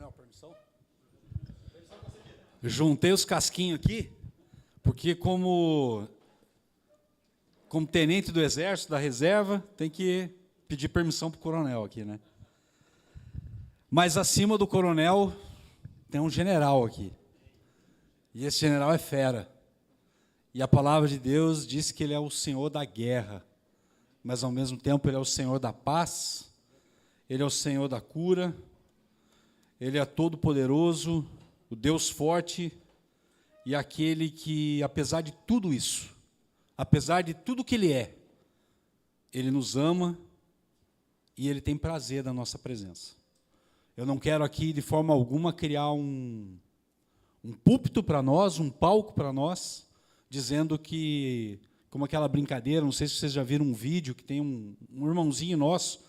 Coronel, permissão? Eu juntei os casquinhos aqui, porque como tenente do Exército, da reserva, tem que pedir permissão para o coronel aqui, né? Mas acima do coronel tem um general aqui. E esse general é fera. E a palavra de Deus diz que ele é o Senhor da guerra, mas ao mesmo tempo ele é o Senhor da paz, ele é o Senhor da cura, ele é todo poderoso, o Deus forte, e aquele que, apesar de tudo isso, apesar de tudo que ele nos ama e ele tem prazer da nossa presença. Eu não quero aqui, de forma alguma, criar um púlpito para nós, um palco para nós, dizendo que, como aquela brincadeira, não sei se vocês já viram um vídeo, que tem um irmãozinho nosso,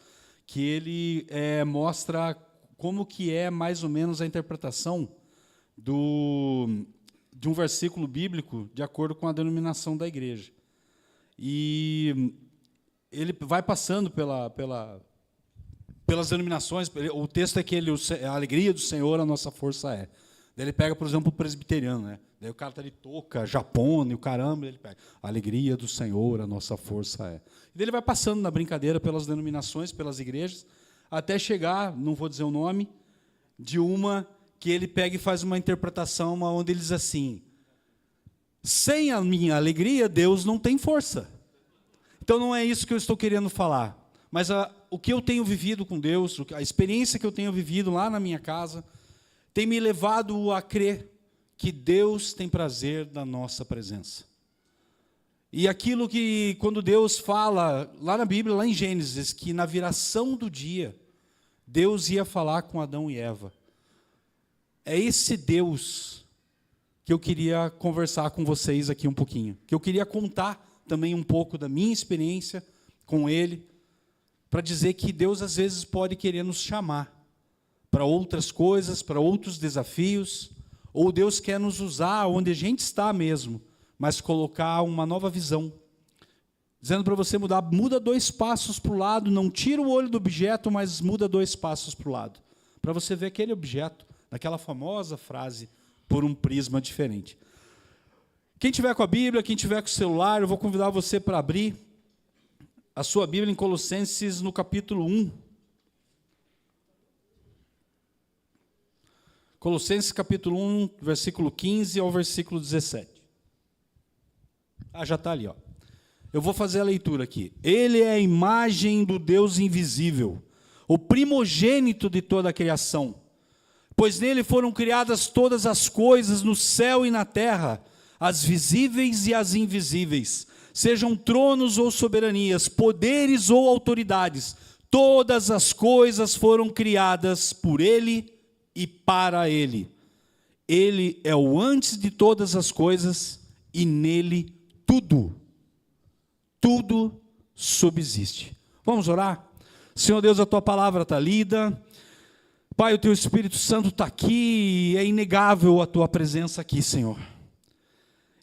que ele mostra como que é mais ou menos a interpretação de um versículo bíblico de acordo com a denominação da igreja. E ele vai passando pelas denominações. O texto é que a alegria do Senhor, a nossa força é. Daí ele pega, por exemplo, o presbiteriano, né? Daí o cara está de touca, japona e o caramba, ele pega a alegria do Senhor, a nossa força é. E daí ele vai passando na brincadeira pelas denominações, pelas igrejas, até chegar, não vou dizer o nome, de uma que ele pega e faz uma interpretação onde ele diz assim: sem a minha alegria, Deus não tem força. Então não é isso que eu estou querendo falar, mas o que eu tenho vivido com Deus, a experiência que eu tenho vivido lá na minha casa, tem me levado a crer que Deus tem prazer da nossa presença. E aquilo que, quando Deus fala, lá na Bíblia, lá em Gênesis, que na viração do dia, Deus ia falar com Adão e Eva. É esse Deus que eu queria conversar com vocês aqui um pouquinho, que eu queria contar também um pouco da minha experiência com Ele, para dizer que Deus às vezes pode querer nos chamar para outras coisas, para outros desafios, ou Deus quer nos usar onde a gente está mesmo, mas colocar uma nova visão, dizendo para você muda 2 passos para o lado, não tira o olho do objeto, mas muda 2 passos para o lado, para você ver aquele objeto, daquela famosa frase, por um prisma diferente. Quem tiver com a Bíblia, quem tiver com o celular, eu vou convidar você para abrir a sua Bíblia em Colossenses, no capítulo 1. Colossenses capítulo 1, versículo 15 ao versículo 17. Já está ali, ó. Eu vou fazer a leitura aqui. Ele é a imagem do Deus invisível, o primogênito de toda a criação, pois nele foram criadas todas as coisas no céu e na terra, as visíveis e as invisíveis, sejam tronos ou soberanias, poderes ou autoridades, todas as coisas foram criadas por ele e para ele. Ele é o antes de todas as coisas e nele tudo subsiste. Vamos orar? Senhor Deus, a tua palavra está lida. Pai, o teu Espírito Santo está aqui e é inegável a tua presença aqui, Senhor.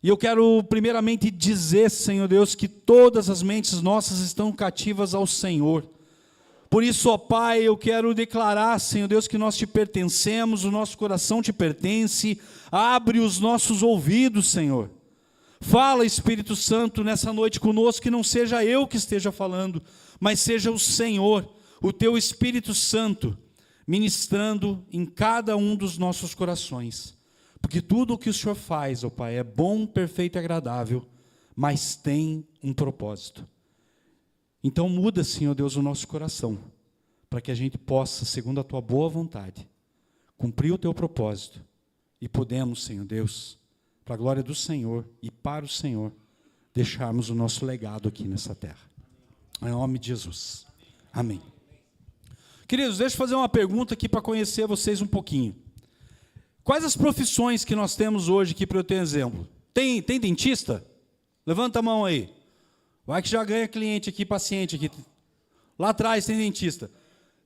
E eu quero primeiramente dizer, Senhor Deus, que todas as mentes nossas estão cativas ao Senhor. Por isso, ó Pai, eu quero declarar, Senhor Deus, que nós te pertencemos, o nosso coração te pertence. Abre os nossos ouvidos, Senhor. Fala, Espírito Santo, nessa noite conosco, que não seja eu que esteja falando, mas seja o Senhor, o teu Espírito Santo, ministrando em cada um dos nossos corações. Porque tudo o que o Senhor faz, ó Pai, é bom, perfeito e agradável, mas tem um propósito. Então muda, Senhor Deus, o nosso coração, para que a gente possa, segundo a tua boa vontade, cumprir o teu propósito e podemos, Senhor Deus, para a glória do Senhor e para o Senhor, deixarmos o nosso legado aqui nessa terra. Em nome de Jesus. Amém. Queridos, deixa eu fazer uma pergunta aqui para conhecer vocês um pouquinho. Quais as profissões que nós temos hoje aqui, para eu ter exemplo? Tem dentista? Levanta a mão aí. Vai que já ganha cliente aqui, paciente aqui. Lá atrás tem dentista.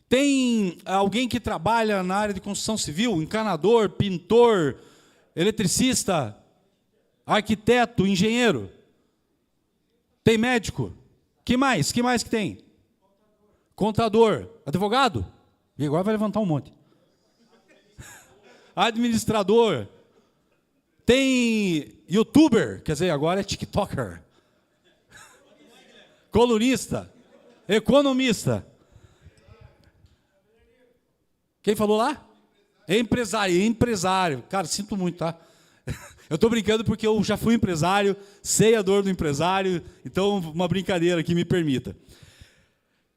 Tem alguém que trabalha na área de construção civil? Encanador, pintor, eletricista, arquiteto, engenheiro? Tem médico? Que mais? Que mais que tem? Contador. Advogado? E agora vai levantar um monte. administrador, tem youtuber, quer dizer, agora é tiktoker, colunista, economista. Quem falou lá? Empresário. Cara, sinto muito, tá? Eu estou brincando porque eu já fui empresário, sei a dor do empresário, então uma brincadeira que me permita.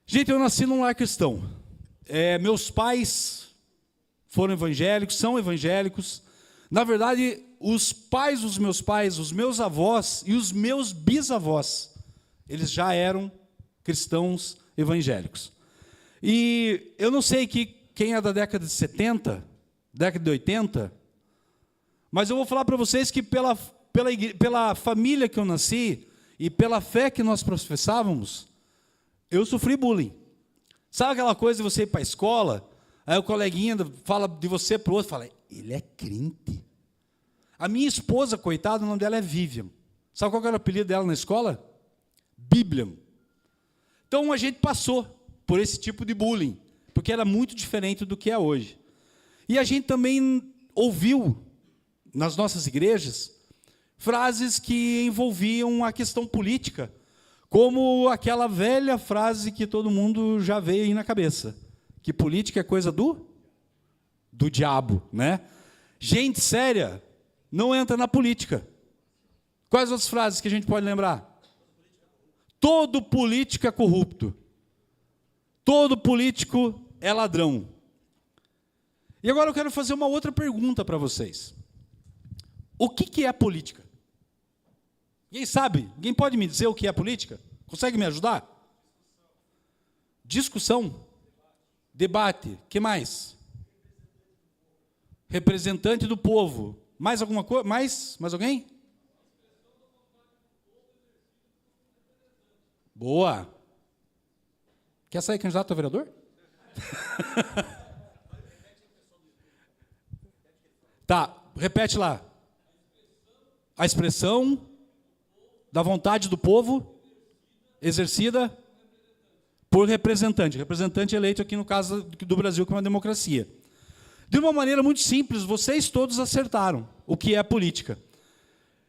Gente, eu nasci num lar cristão. Meus pais foram evangélicos, são evangélicos. Na verdade, os pais dos meus pais, os meus avós e os meus bisavós, eles já eram cristãos evangélicos. E eu não sei quem é da década de 70, década de 80, mas eu vou falar para vocês que pela família que eu nasci e pela fé que nós professávamos, eu sofri bullying. Sabe aquela coisa de você ir para a escola, aí o coleguinha fala de você para o outro, fala, ele é crente. A minha esposa, coitada, o nome dela é Vivian. Sabe qual era o apelido dela na escola? Bíblia. Então a gente passou por esse tipo de bullying, porque era muito diferente do que é hoje. E a gente também ouviu, nas nossas igrejas, frases que envolviam a questão política, como aquela velha frase que todo mundo já veio aí na cabeça, que política é coisa do diabo, né? Gente séria não entra na política. Quais outras frases que a gente pode lembrar? Todo político é corrupto. Todo político é ladrão. E agora eu quero fazer uma outra pergunta para vocês. O que é política? Ninguém sabe? Ninguém pode me dizer o que é política? Consegue me ajudar? Discussão. Debate. O que mais? Representante do povo. Mais alguma coisa? Mais alguém? Boa. Quer sair candidato a vereador? Tá, repete lá. A expressão da vontade do povo exercida por representante. Representante eleito aqui no caso do Brasil, que é uma democracia. De uma maneira muito simples, vocês todos acertaram o que é política.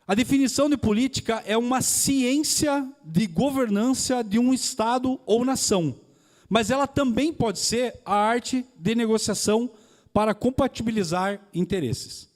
A definição de política é uma ciência de governança de um Estado ou nação. Mas ela também pode ser a arte de negociação para compatibilizar interesses.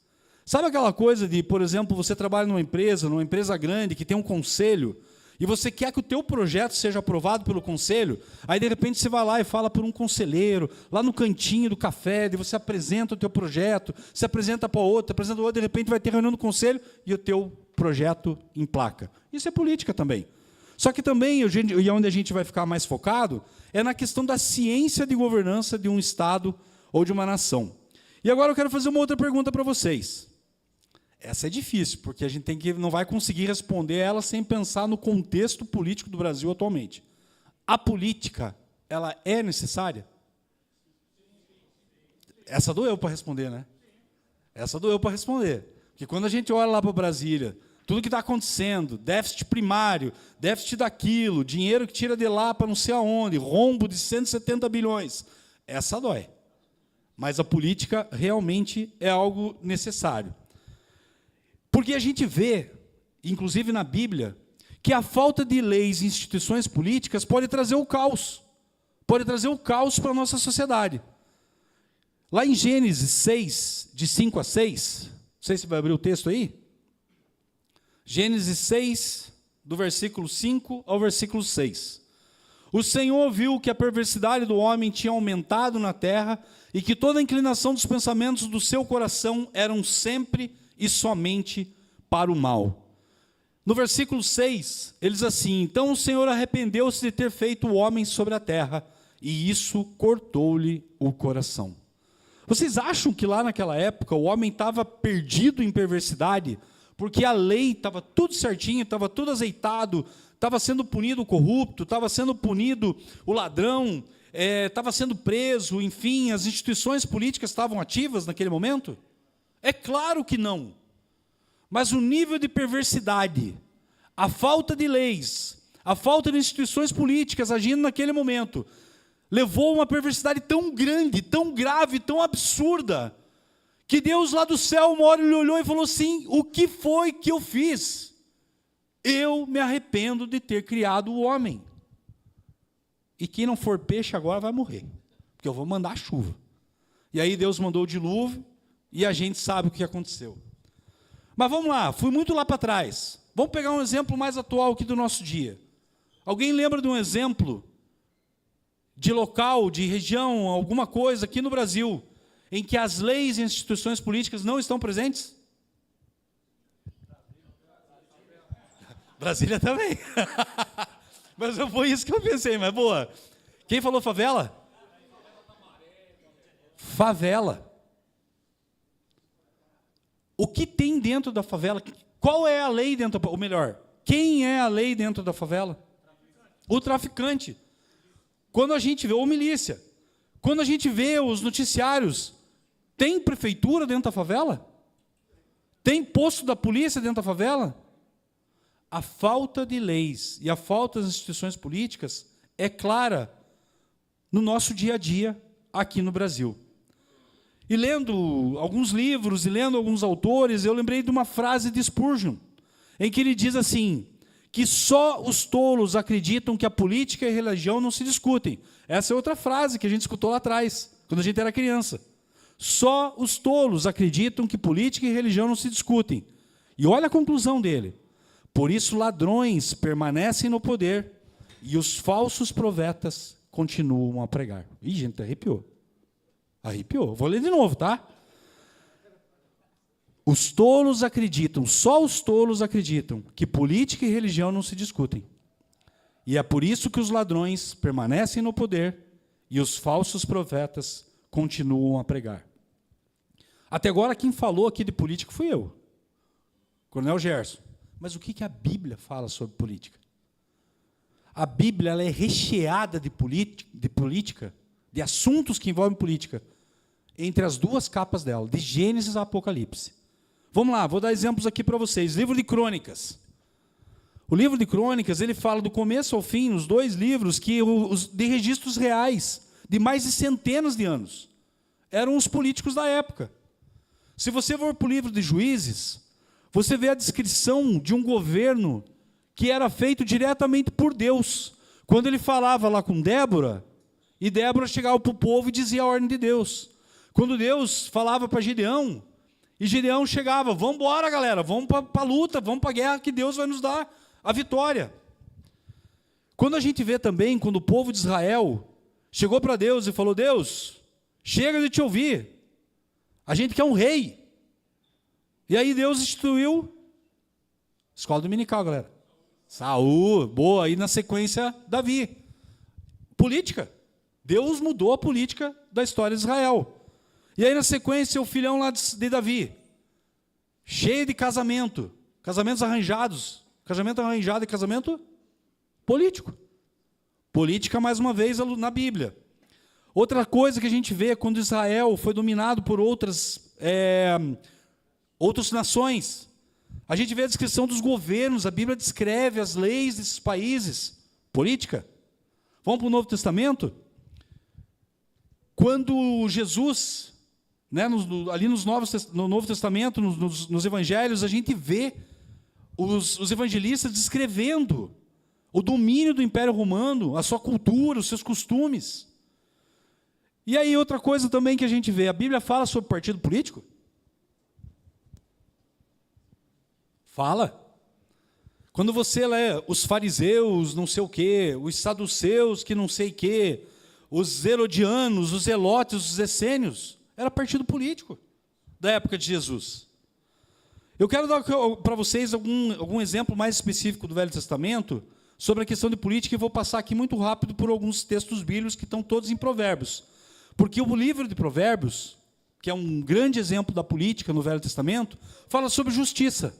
Sabe aquela coisa de, por exemplo, você trabalha numa empresa grande, que tem um conselho, e você quer que o teu projeto seja aprovado pelo conselho, aí de repente você vai lá e fala por um conselheiro, lá no cantinho do café, e você apresenta o teu projeto, se apresenta para outro, de repente vai ter reunião do conselho, e o teu projeto emplaca. Isso é política também. Só que também, e onde a gente vai ficar mais focado, é na questão da ciência de governança de um Estado ou de uma nação. E agora eu quero fazer uma outra pergunta para vocês. Essa é difícil, porque a gente não vai conseguir responder ela sem pensar no contexto político do Brasil atualmente. A política, ela é necessária? Essa doeu para responder, né? Essa doeu para responder. Porque quando a gente olha lá para Brasília, tudo que está acontecendo, déficit primário, déficit daquilo, dinheiro que tira de lá para não sei aonde, rombo de 170 bilhões, essa dói. Mas a política realmente é algo necessário. Porque a gente vê, inclusive na Bíblia, que a falta de leis e instituições políticas pode trazer o caos. Pode trazer o caos para a nossa sociedade. Lá em Gênesis 6, de 5 a 6, não sei se vai abrir o texto aí. Gênesis 6, do versículo 5 ao versículo 6. O Senhor viu que a perversidade do homem tinha aumentado na terra e que toda a inclinação dos pensamentos do seu coração eram sempre e somente para o mal. No versículo 6, ele diz assim: então o Senhor arrependeu-se de ter feito o homem sobre a terra, e isso cortou-lhe o coração. Vocês acham que lá naquela época o homem estava perdido em perversidade, porque a lei estava tudo certinho, estava tudo azeitado, estava sendo punido o corrupto, estava sendo punido o ladrão, estava sendo preso, enfim, as instituições políticas estavam ativas naquele momento? É claro que não. Mas o nível de perversidade, a falta de leis, a falta de instituições políticas agindo naquele momento, levou a uma perversidade tão grande, tão grave, tão absurda, que Deus lá do céu, uma hora ele olhou e falou assim: o que foi que eu fiz? Eu me arrependo de ter criado o homem. E quem não for peixe agora vai morrer, porque eu vou mandar chuva. E aí Deus mandou o dilúvio, e a gente sabe o que aconteceu. Mas vamos lá, fui muito lá para trás. Vamos pegar um exemplo mais atual aqui do nosso dia. Alguém lembra de um exemplo de local, de região, alguma coisa aqui no Brasil, em que as leis e instituições políticas não estão presentes? Brasília também. Mas foi isso que eu pensei, mas boa. Quem falou favela? Favela. O que tem dentro da favela? Qual é a lei dentro da favela? Ou melhor, quem é a lei dentro da favela? O traficante. Quando a gente vê, ou milícia, quando a gente vê os noticiários, tem prefeitura dentro da favela? Tem posto da polícia dentro da favela? A falta de leis e a falta das instituições políticas é clara no nosso dia a dia aqui no Brasil. E lendo alguns livros e lendo alguns autores, eu lembrei de uma frase de Spurgeon, em que ele diz assim, que só os tolos acreditam que a política e a religião não se discutem. Essa é outra frase que a gente escutou lá atrás, quando a gente era criança. Só os tolos acreditam que política e religião não se discutem. E olha a conclusão dele. Por isso ladrões permanecem no poder e os falsos profetas continuam a pregar. Ih, gente, arrepiou. Arrepiou. Vou ler de novo, tá? Os tolos acreditam, só os tolos acreditam que política e religião não se discutem. E é por isso que os ladrões permanecem no poder e os falsos profetas continuam a pregar. Até agora quem falou aqui de política fui eu, Coronel Gerson. Mas o que a Bíblia fala sobre política? A Bíblia ela é recheada de política, de assuntos que envolvem política, entre as duas capas dela, de Gênesis a Apocalipse. Vamos lá, vou dar exemplos aqui para vocês. Livro de Crônicas. O livro de Crônicas, ele fala do começo ao fim, nos dois livros, de registros reais, de mais de centenas de anos. Eram os políticos da época. Se você for para o livro de Juízes, você vê a descrição de um governo que era feito diretamente por Deus. Quando ele falava lá com Débora, e Débora chegava para o povo e dizia a ordem de Deus. Quando Deus falava para Gideão, e Gideão chegava, vamos embora galera, vamos para a luta, vamos para a guerra, que Deus vai nos dar a vitória. Quando a gente vê também, quando o povo de Israel chegou para Deus e falou, Deus, chega de te ouvir, a gente quer um rei. E aí Deus instituiu escola dominical, galera. Saul, boa, aí na sequência Davi. Política. Deus mudou a política da história de Israel. E aí na sequência o filhão lá de Davi, cheio de casamento, casamentos arranjados, casamento arranjado e casamento político. Política, mais uma vez, na Bíblia. Outra coisa que a gente vê, quando Israel foi dominado por outras nações, a gente vê a descrição dos governos, a Bíblia descreve as leis desses países, política. Vamos para o Novo Testamento? Quando Jesus, né, ali no Novo Testamento, nos Evangelhos, a gente vê os evangelistas descrevendo o domínio do Império Romano, a sua cultura, os seus costumes. E aí outra coisa também que a gente vê, a Bíblia fala sobre partido político? Fala. Quando você lê os fariseus, não sei o quê, os saduceus, que não sei o quê, os herodianos, os zelotes, os essênios, era partido político da época de Jesus. Eu quero dar para vocês algum exemplo mais específico do Velho Testamento sobre a questão de política, e vou passar aqui muito rápido por alguns textos bíblicos que estão todos em Provérbios. Porque o livro de Provérbios, que é um grande exemplo da política no Velho Testamento, fala sobre justiça,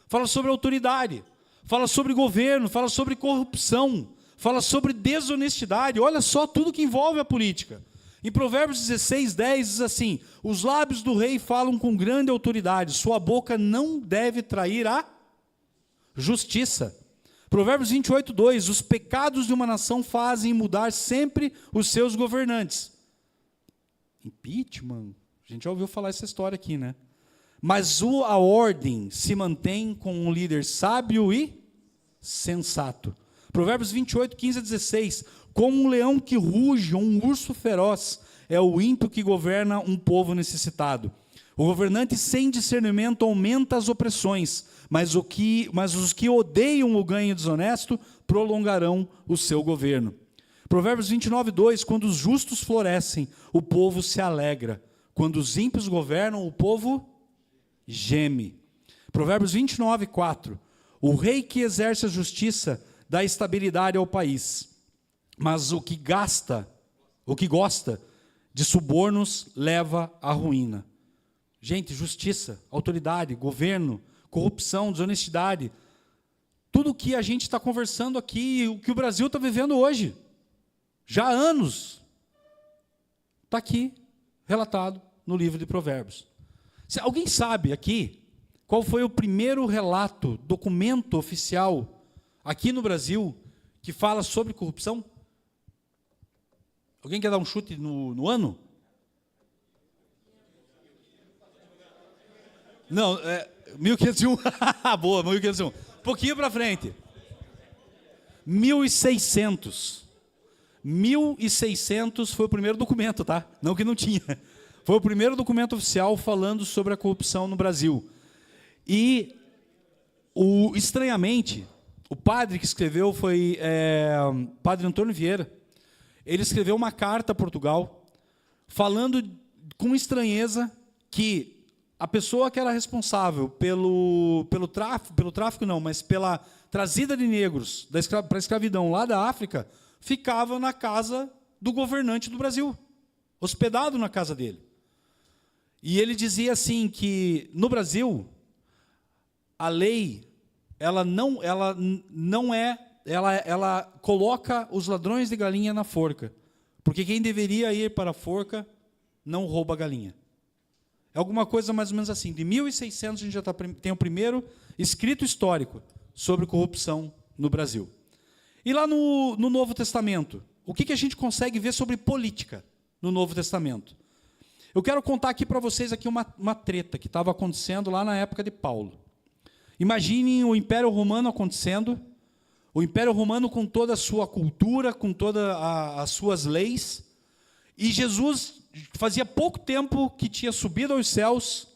fala sobre autoridade, fala sobre governo, fala sobre corrupção, fala sobre desonestidade. Olha só tudo que envolve a política. Em Provérbios 16, 10 diz assim, os lábios do rei falam com grande autoridade, sua boca não deve trair a justiça. Provérbios 28, 2, os pecados de uma nação fazem mudar sempre os seus governantes. Impeachment, A gente já ouviu falar essa história aqui, né? Mas a ordem se mantém com um líder sábio e sensato. Provérbios 28, 15 a 16. Como um leão que ruge, ou um urso feroz, é o ímpio que governa um povo necessitado. O governante sem discernimento aumenta as opressões, mas os que odeiam o ganho desonesto prolongarão o seu governo. Provérbios 29, 2. Quando os justos florescem, o povo se alegra. Quando os ímpios governam, o povo geme. Provérbios 29, 4. O rei que exerce a justiça dá estabilidade ao país, mas o que gosta de subornos leva à ruína. Gente, justiça, autoridade, governo, corrupção, desonestidade, tudo o que a gente está conversando aqui, o que o Brasil está vivendo hoje, já há anos, está aqui relatado no livro de Provérbios. Se alguém sabe aqui qual foi o primeiro relato, documento oficial aqui no Brasil que fala sobre corrupção? Alguém quer dar um chute no ano? Não, 1501. Boa, 1501. Um pouquinho para frente. 1600. 1600 foi o primeiro documento, tá? Não que não tinha. Foi o primeiro documento oficial falando sobre a corrupção no Brasil. E, estranhamente, o padre que escreveu foi Padre Antônio Vieira. Ele escreveu uma carta a Portugal, falando com estranheza que a pessoa que era responsável pelo tráfico não, mas pela trazida de negros para a escravidão lá da África, ficava na casa do governante do Brasil, hospedado na casa dele. E ele dizia assim que no Brasil a lei ela coloca os ladrões de galinha na forca, porque quem deveria ir para a forca não rouba a galinha. É alguma coisa mais ou menos assim. De 1600 a gente já tem o primeiro escrito histórico sobre corrupção no Brasil. E lá no Novo Testamento, o que a gente consegue ver sobre política no Novo Testamento? Eu quero contar aqui para vocês aqui uma treta que estava acontecendo lá na época de Paulo. Imaginem o Império Romano acontecendo, o Império Romano com toda a sua cultura, com todas as suas leis, e Jesus fazia pouco tempo que tinha subido aos céus,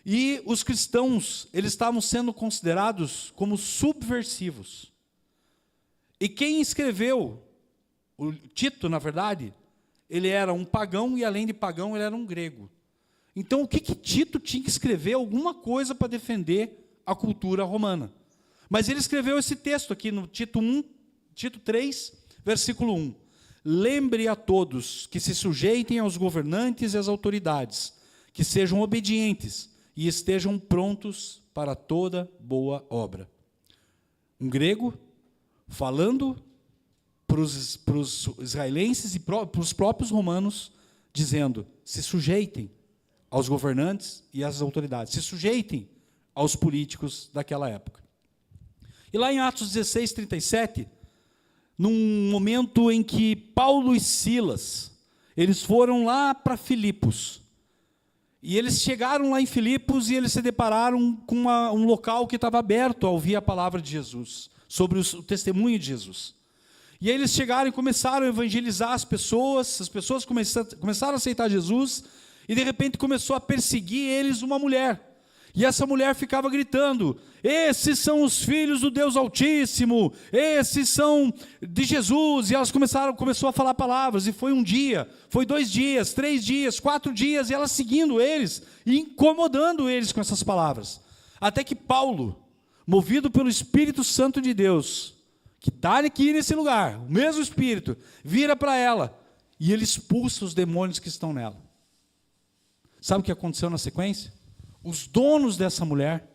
e os cristãos eles estavam sendo considerados como subversivos. E quem escreveu, o Tito, na verdade, ele era um pagão e, além de pagão, ele era um grego. Então, o que Tito tinha que escrever? Alguma coisa para defender a cultura romana. Mas ele escreveu esse texto aqui no Tito 3, versículo 1. Lembre a todos que se sujeitem aos governantes e às autoridades, que sejam obedientes e estejam prontos para toda boa obra. Um grego falando para os israelenses e para os próprios romanos, dizendo, se sujeitem aos governantes e às autoridades, se sujeitem aos políticos daquela época. E lá em Atos 16, 37, num momento em que Paulo e Silas, eles foram lá para Filipos, e eles chegaram lá em Filipos e eles se depararam com um local que estava aberto a ouvir a palavra de Jesus, sobre o testemunho de Jesus. E aí eles chegaram e começaram a evangelizar as pessoas começaram a aceitar Jesus, e de repente começou a perseguir eles uma mulher. E essa mulher ficava gritando, esses são os filhos do Deus Altíssimo, esses são de Jesus. E elas começou a falar palavras, e foi um dia, foi 2 dias, 3 dias, 4 dias, e elas seguindo eles, e incomodando eles com essas palavras. Até que Paulo, movido pelo Espírito Santo de Deus, que está aqui nesse lugar, o mesmo Espírito, vira para ela, e ele expulsa os demônios que estão nela. Sabe o que aconteceu na sequência? Os donos dessa mulher,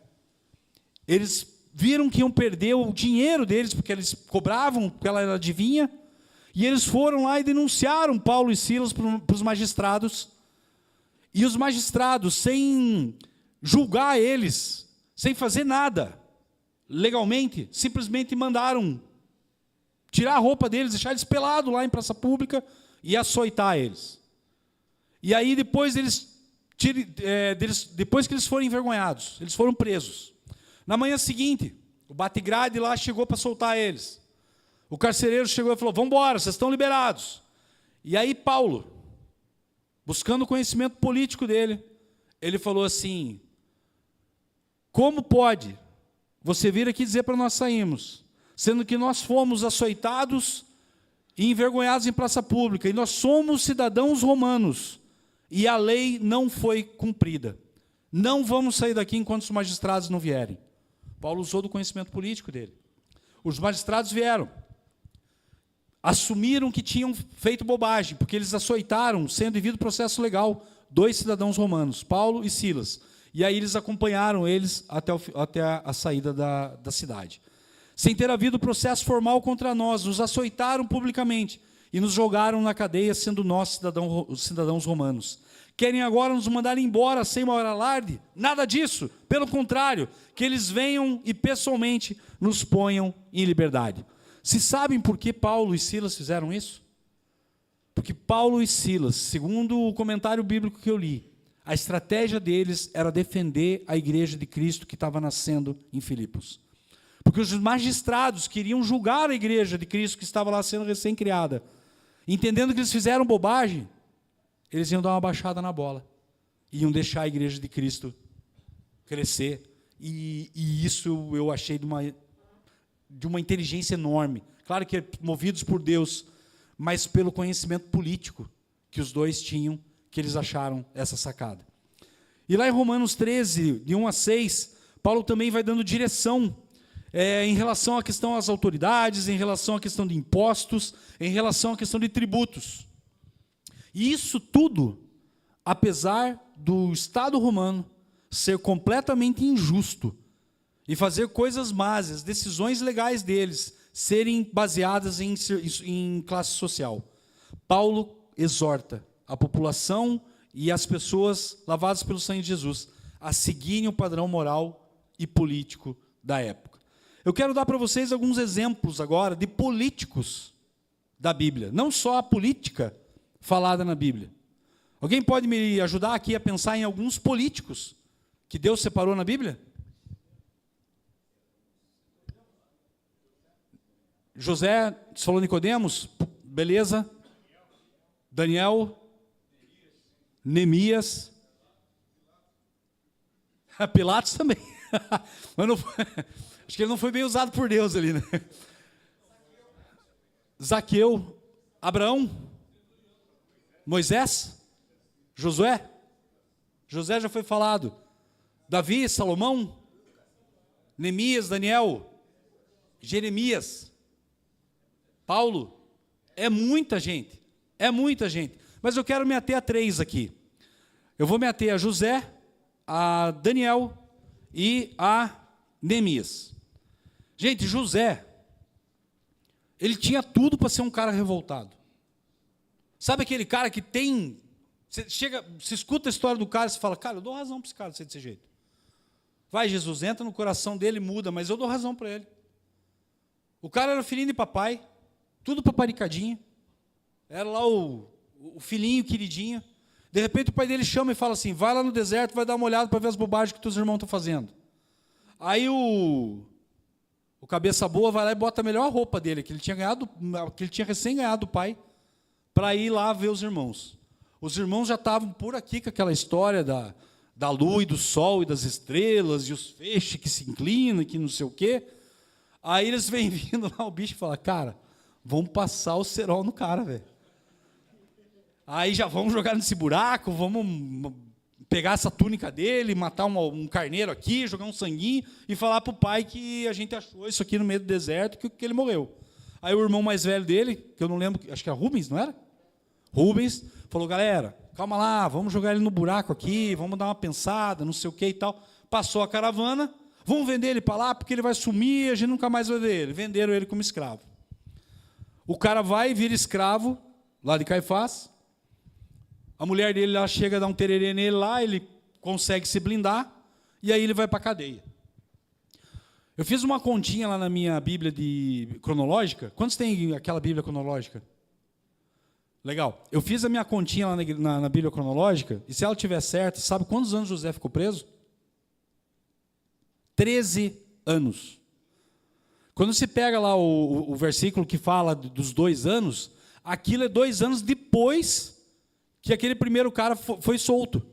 eles viram que iam perder o dinheiro deles, porque eles cobravam, porque ela era adivinha, e eles foram lá e denunciaram Paulo e Silas para os magistrados, e os magistrados, sem julgar eles, sem fazer nada, legalmente, simplesmente mandaram tirar a roupa deles, deixar eles pelados lá em praça pública, e açoitar eles. E aí depois eles depois que eles foram envergonhados, eles foram presos. Na manhã seguinte, o bate-grade lá chegou para soltar eles. O carcereiro chegou e falou: vamos embora, vocês estão liberados. E aí Paulo, buscando o conhecimento político dele, ele falou assim: como pode você vir aqui dizer para nós sairmos, sendo que nós fomos açoitados e envergonhados em praça pública, e nós somos cidadãos romanos, e a lei não foi cumprida. Não vamos sair daqui enquanto os magistrados não vierem. Paulo usou do conhecimento político dele. Os magistrados vieram, assumiram que tinham feito bobagem, porque eles açoitaram, sem devido processo legal, 2 cidadãos romanos, Paulo e Silas. E aí eles acompanharam eles até a saída da cidade. Sem ter havido processo formal contra nós, nos açoitaram publicamente e nos jogaram na cadeia, sendo nós cidadãos romanos. Querem agora nos mandar embora sem maior alarde? Nada disso, pelo contrário, que eles venham e pessoalmente nos ponham em liberdade. Se sabem por que Paulo e Silas fizeram isso? Porque Paulo e Silas, segundo o comentário bíblico que eu li, a estratégia deles era defender a igreja de Cristo que estava nascendo em Filipos. Porque os magistrados queriam julgar a igreja de Cristo que estava lá sendo recém-criada. Entendendo que eles fizeram bobagem, eles iam dar uma baixada na bola. Iam deixar a igreja de Cristo crescer. E isso eu achei de uma inteligência enorme. Claro que movidos por Deus, mas pelo conhecimento político que os dois tinham, que eles acharam essa sacada. E lá em Romanos 13, de 1 a 6, Paulo também vai dando direção em relação à questão das autoridades, em relação à questão de impostos, em relação à questão de tributos. E isso tudo, apesar do Estado romano ser completamente injusto e fazer coisas más, as decisões legais deles serem baseadas em classe social. Paulo exorta a população e as pessoas lavadas pelo sangue de Jesus a seguirem o padrão moral e político da época. Eu quero dar para vocês alguns exemplos agora de políticos da Bíblia, não só a política falada na Bíblia. Alguém pode me ajudar aqui a pensar em alguns políticos que Deus separou na Bíblia? José, você falou Nicodemos? Beleza. Daniel, Neemias, Pilatos também. Mas não, acho que ele não foi bem usado por Deus ali, né? Zaqueu, Abraão, Moisés, Josué. José já foi falado. Davi, Salomão, Neemias, Daniel, Jeremias, Paulo. É muita gente. É muita gente. Mas eu quero me ater a 3 aqui. Eu vou me ater a José, a Daniel e a Neemias. Gente, José, ele tinha tudo para ser um cara revoltado. Sabe aquele cara que tem... Você escuta a história do cara e você fala: cara, eu dou razão para esse cara ser desse jeito. Vai, Jesus, entra no coração dele e muda, mas eu dou razão para ele. O cara era filhinho de papai, tudo paparicadinho. Era lá o filhinho queridinho. De repente o pai dele chama e fala assim: vai lá no deserto, vai dar uma olhada para ver as bobagens que teus irmãos estão fazendo. Aí o cabeça boa vai lá e bota a melhor roupa dele, que ele tinha recém ganhado do pai, para ir lá ver os irmãos. Os irmãos já estavam por aqui com aquela história da lua e do sol e das estrelas, e os feixes que se inclinam, que não sei o quê. Aí eles vêm vindo lá, o bicho fala: cara, vamos passar o cerol no cara, velho. Aí já vamos jogar nesse buraco, vamos pegar essa túnica dele, matar um carneiro aqui, jogar um sanguinho e falar para o pai que a gente achou isso aqui no meio do deserto, que ele morreu. Aí o irmão mais velho dele, que eu não lembro, acho que era Rubens, não era? Rubens falou: galera, calma lá, vamos jogar ele no buraco aqui, vamos dar uma pensada, não sei o que e tal. Passou a caravana, vamos vender ele para lá, porque ele vai sumir, a gente nunca mais vai ver ele. Venderam ele como escravo. O cara vai e vira escravo, lá de Caifás. A mulher dele lá chega a dar um tererê nele lá, ele consegue se blindar, e aí ele vai para a cadeia. Eu fiz uma continha lá na minha Bíblia cronológica. Quantos tem aquela Bíblia cronológica? Legal. Eu fiz a minha continha lá na Bíblia cronológica, e se ela estiver certa, sabe quantos anos José ficou preso? 13 anos. Quando se pega lá o versículo que fala dos 2 anos, aquilo é 2 anos depois que aquele primeiro cara foi solto.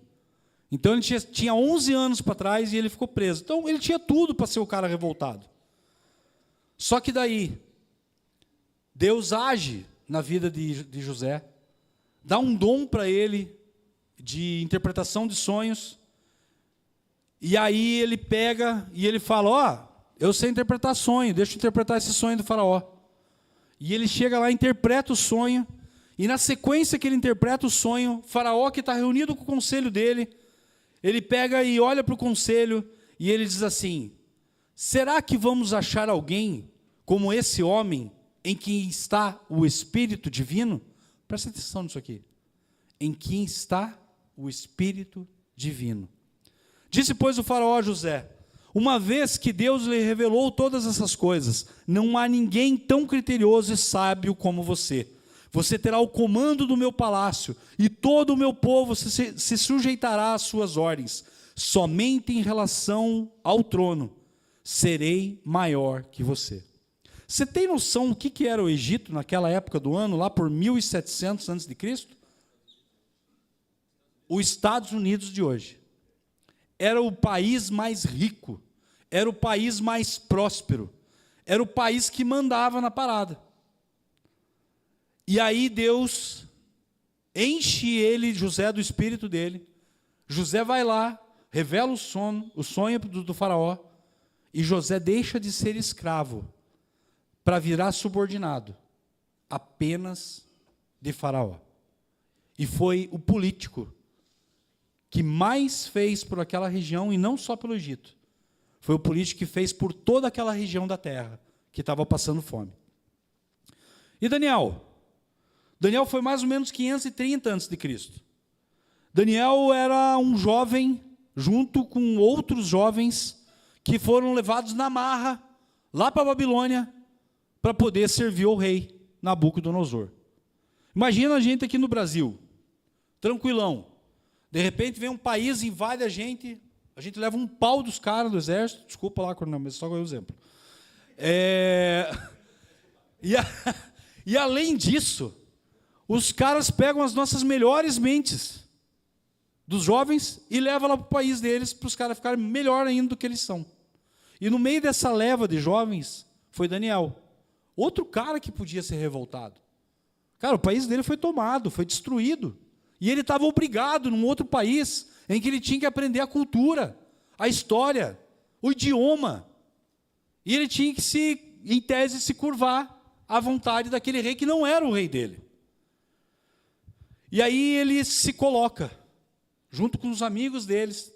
Então ele tinha 11 anos para trás e ele ficou preso. Então ele tinha tudo para ser o cara revoltado. Só que daí, Deus age na vida de José, dá um dom para ele de interpretação de sonhos, e aí ele pega e ele fala, ó, eu sei interpretar sonho, deixa eu interpretar esse sonho do faraó. E ele chega lá, interpreta o sonho, e na sequência que ele interpreta o sonho, o faraó que está reunido com o conselho dele, ele pega e olha para o conselho, e ele diz assim, será que vamos achar alguém como esse homem, em quem está o Espírito Divino? Presta atenção nisso aqui. Em quem está o Espírito Divino. Disse, pois, o faraó a José, uma vez que Deus lhe revelou todas essas coisas, não há ninguém tão criterioso e sábio como você. Você terá o comando do meu palácio, e todo o meu povo se sujeitará às suas ordens. Somente em relação ao trono, serei maior que você. Você tem noção do que era o Egito naquela época do ano, lá por 1700 a.C.? Os Estados Unidos de hoje. Era o país mais rico, era o país mais próspero, era o país que mandava na parada. E aí Deus enche ele, José, do espírito dele. José vai lá, revela o sonho do faraó, e José deixa de ser escravo para virar subordinado apenas de faraó. E foi o político que mais fez por aquela região, e não só pelo Egito. Foi o político que fez por toda aquela região da terra, que estava passando fome. E Daniel? Daniel foi mais ou menos 530 a.C. Daniel era um jovem, junto com outros jovens, que foram levados na marra, lá para a Babilônia, para poder servir ao rei Nabucodonosor. Imagina a gente aqui no Brasil, tranquilão. De repente vem um país, invade a gente leva um pau dos caras do exército, desculpa lá, Coronel, mas só o exemplo. E além disso, os caras pegam as nossas melhores mentes dos jovens e levam lá para o país deles, para os caras ficarem melhor ainda do que eles são. E no meio dessa leva de jovens, foi Daniel. Outro cara que podia ser revoltado. Cara, o país dele foi tomado, foi destruído. E ele estava obrigado num outro país, em que ele tinha que aprender a cultura, a história, o idioma. E ele tinha que, em tese, se curvar à vontade daquele rei que não era o rei dele. E aí ele se coloca, junto com os amigos deles,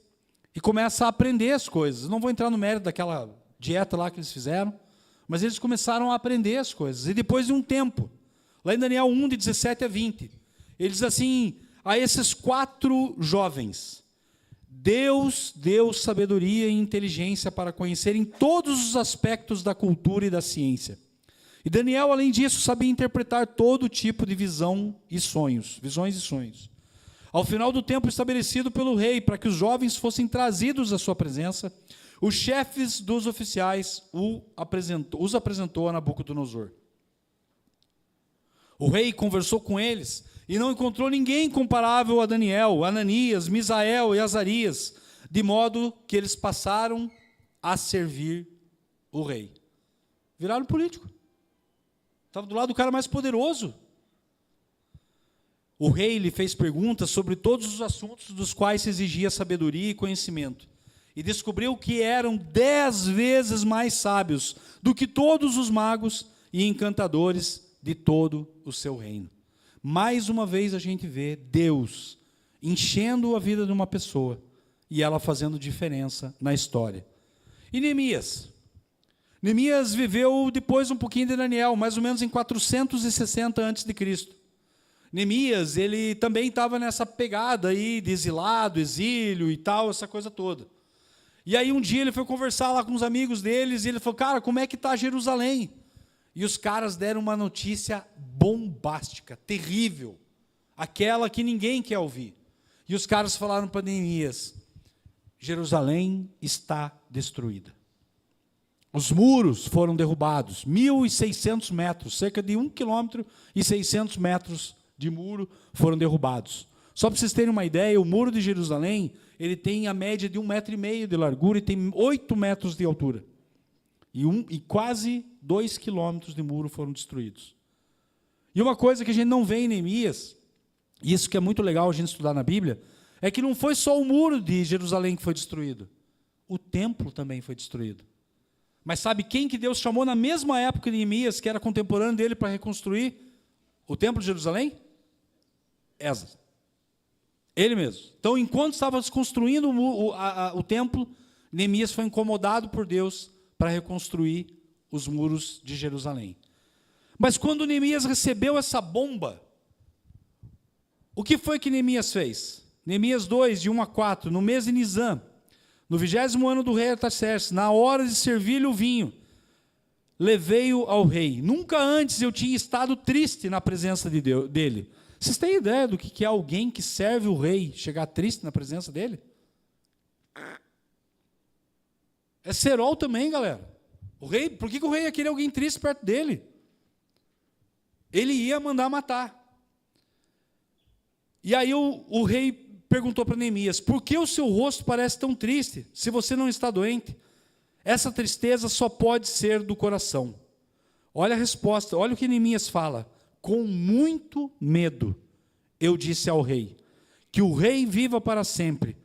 e começa a aprender as coisas. Não vou entrar no mérito daquela dieta lá que eles fizeram, mas eles começaram a aprender as coisas. E depois de um tempo, lá em Daniel 1, de 17 a 20, ele diz assim, a esses 4 jovens, Deus deu sabedoria e inteligência para conhecerem todos os aspectos da cultura e da ciência. E Daniel, além disso, sabia interpretar todo tipo de visões e sonhos. Ao final do tempo estabelecido pelo rei, para que os jovens fossem trazidos à sua presença, os chefes dos oficiais os apresentou a Nabucodonosor. O rei conversou com eles e não encontrou ninguém comparável a Daniel, Ananias, Misael e Azarias, de modo que eles passaram a servir o rei. Viraram político. Estava do lado do cara mais poderoso. O rei lhe fez perguntas sobre todos os assuntos dos quais se exigia sabedoria e conhecimento, e descobriu que eram 10 vezes mais sábios do que todos os magos e encantadores de todo o seu reino. Mais uma vez a gente vê Deus enchendo a vida de uma pessoa e ela fazendo diferença na história. E Neemias? Neemias viveu depois um pouquinho de Daniel, mais ou menos em 460 a.C. Neemias, ele também estava nessa pegada aí de exilado, exílio e tal, essa coisa toda. E aí um dia ele foi conversar lá com os amigos deles, e ele falou, cara, como é que está Jerusalém? E os caras deram uma notícia bombástica, terrível, aquela que ninguém quer ouvir. E os caras falaram para Neemias: Jerusalém está destruída. Os muros foram derrubados, 1.600 metros, cerca de 1,6 km de muro foram derrubados. Só para vocês terem uma ideia, o muro de Jerusalém, ele tem a média de 1,5 metro de largura e tem 8 metros de altura. E quase 2 quilômetros de muro foram destruídos. E uma coisa que a gente não vê em Neemias, e isso que é muito legal a gente estudar na Bíblia, é que não foi só o muro de Jerusalém que foi destruído, o templo também foi destruído. Mas sabe quem que Deus chamou na mesma época de Neemias, que era contemporâneo dele, para reconstruir o templo de Jerusalém? Esdras. Ele mesmo. Então, enquanto estava construindo o templo, Neemias foi incomodado por Deus para reconstruir os muros de Jerusalém. Mas quando Neemias recebeu essa bomba, o que foi que Neemias fez? Neemias 2, de 1 a 4, no mês de Nisã, no 20º ano do rei Artaxerxes, na hora de servir-lhe o vinho, levei-o ao rei. Nunca antes eu tinha estado triste na presença dele. Vocês têm ideia do que é alguém que serve o rei chegar triste na presença dele? É cerol também, galera. O rei, por que o rei ia querer alguém triste perto dele? Ele ia mandar matar. E aí o rei perguntou para Neemias: por que o seu rosto parece tão triste, se você não está doente? Essa tristeza só pode ser do coração. Olha a resposta, olha o que Neemias fala. Com muito medo, eu disse ao rei: que o rei viva para sempre.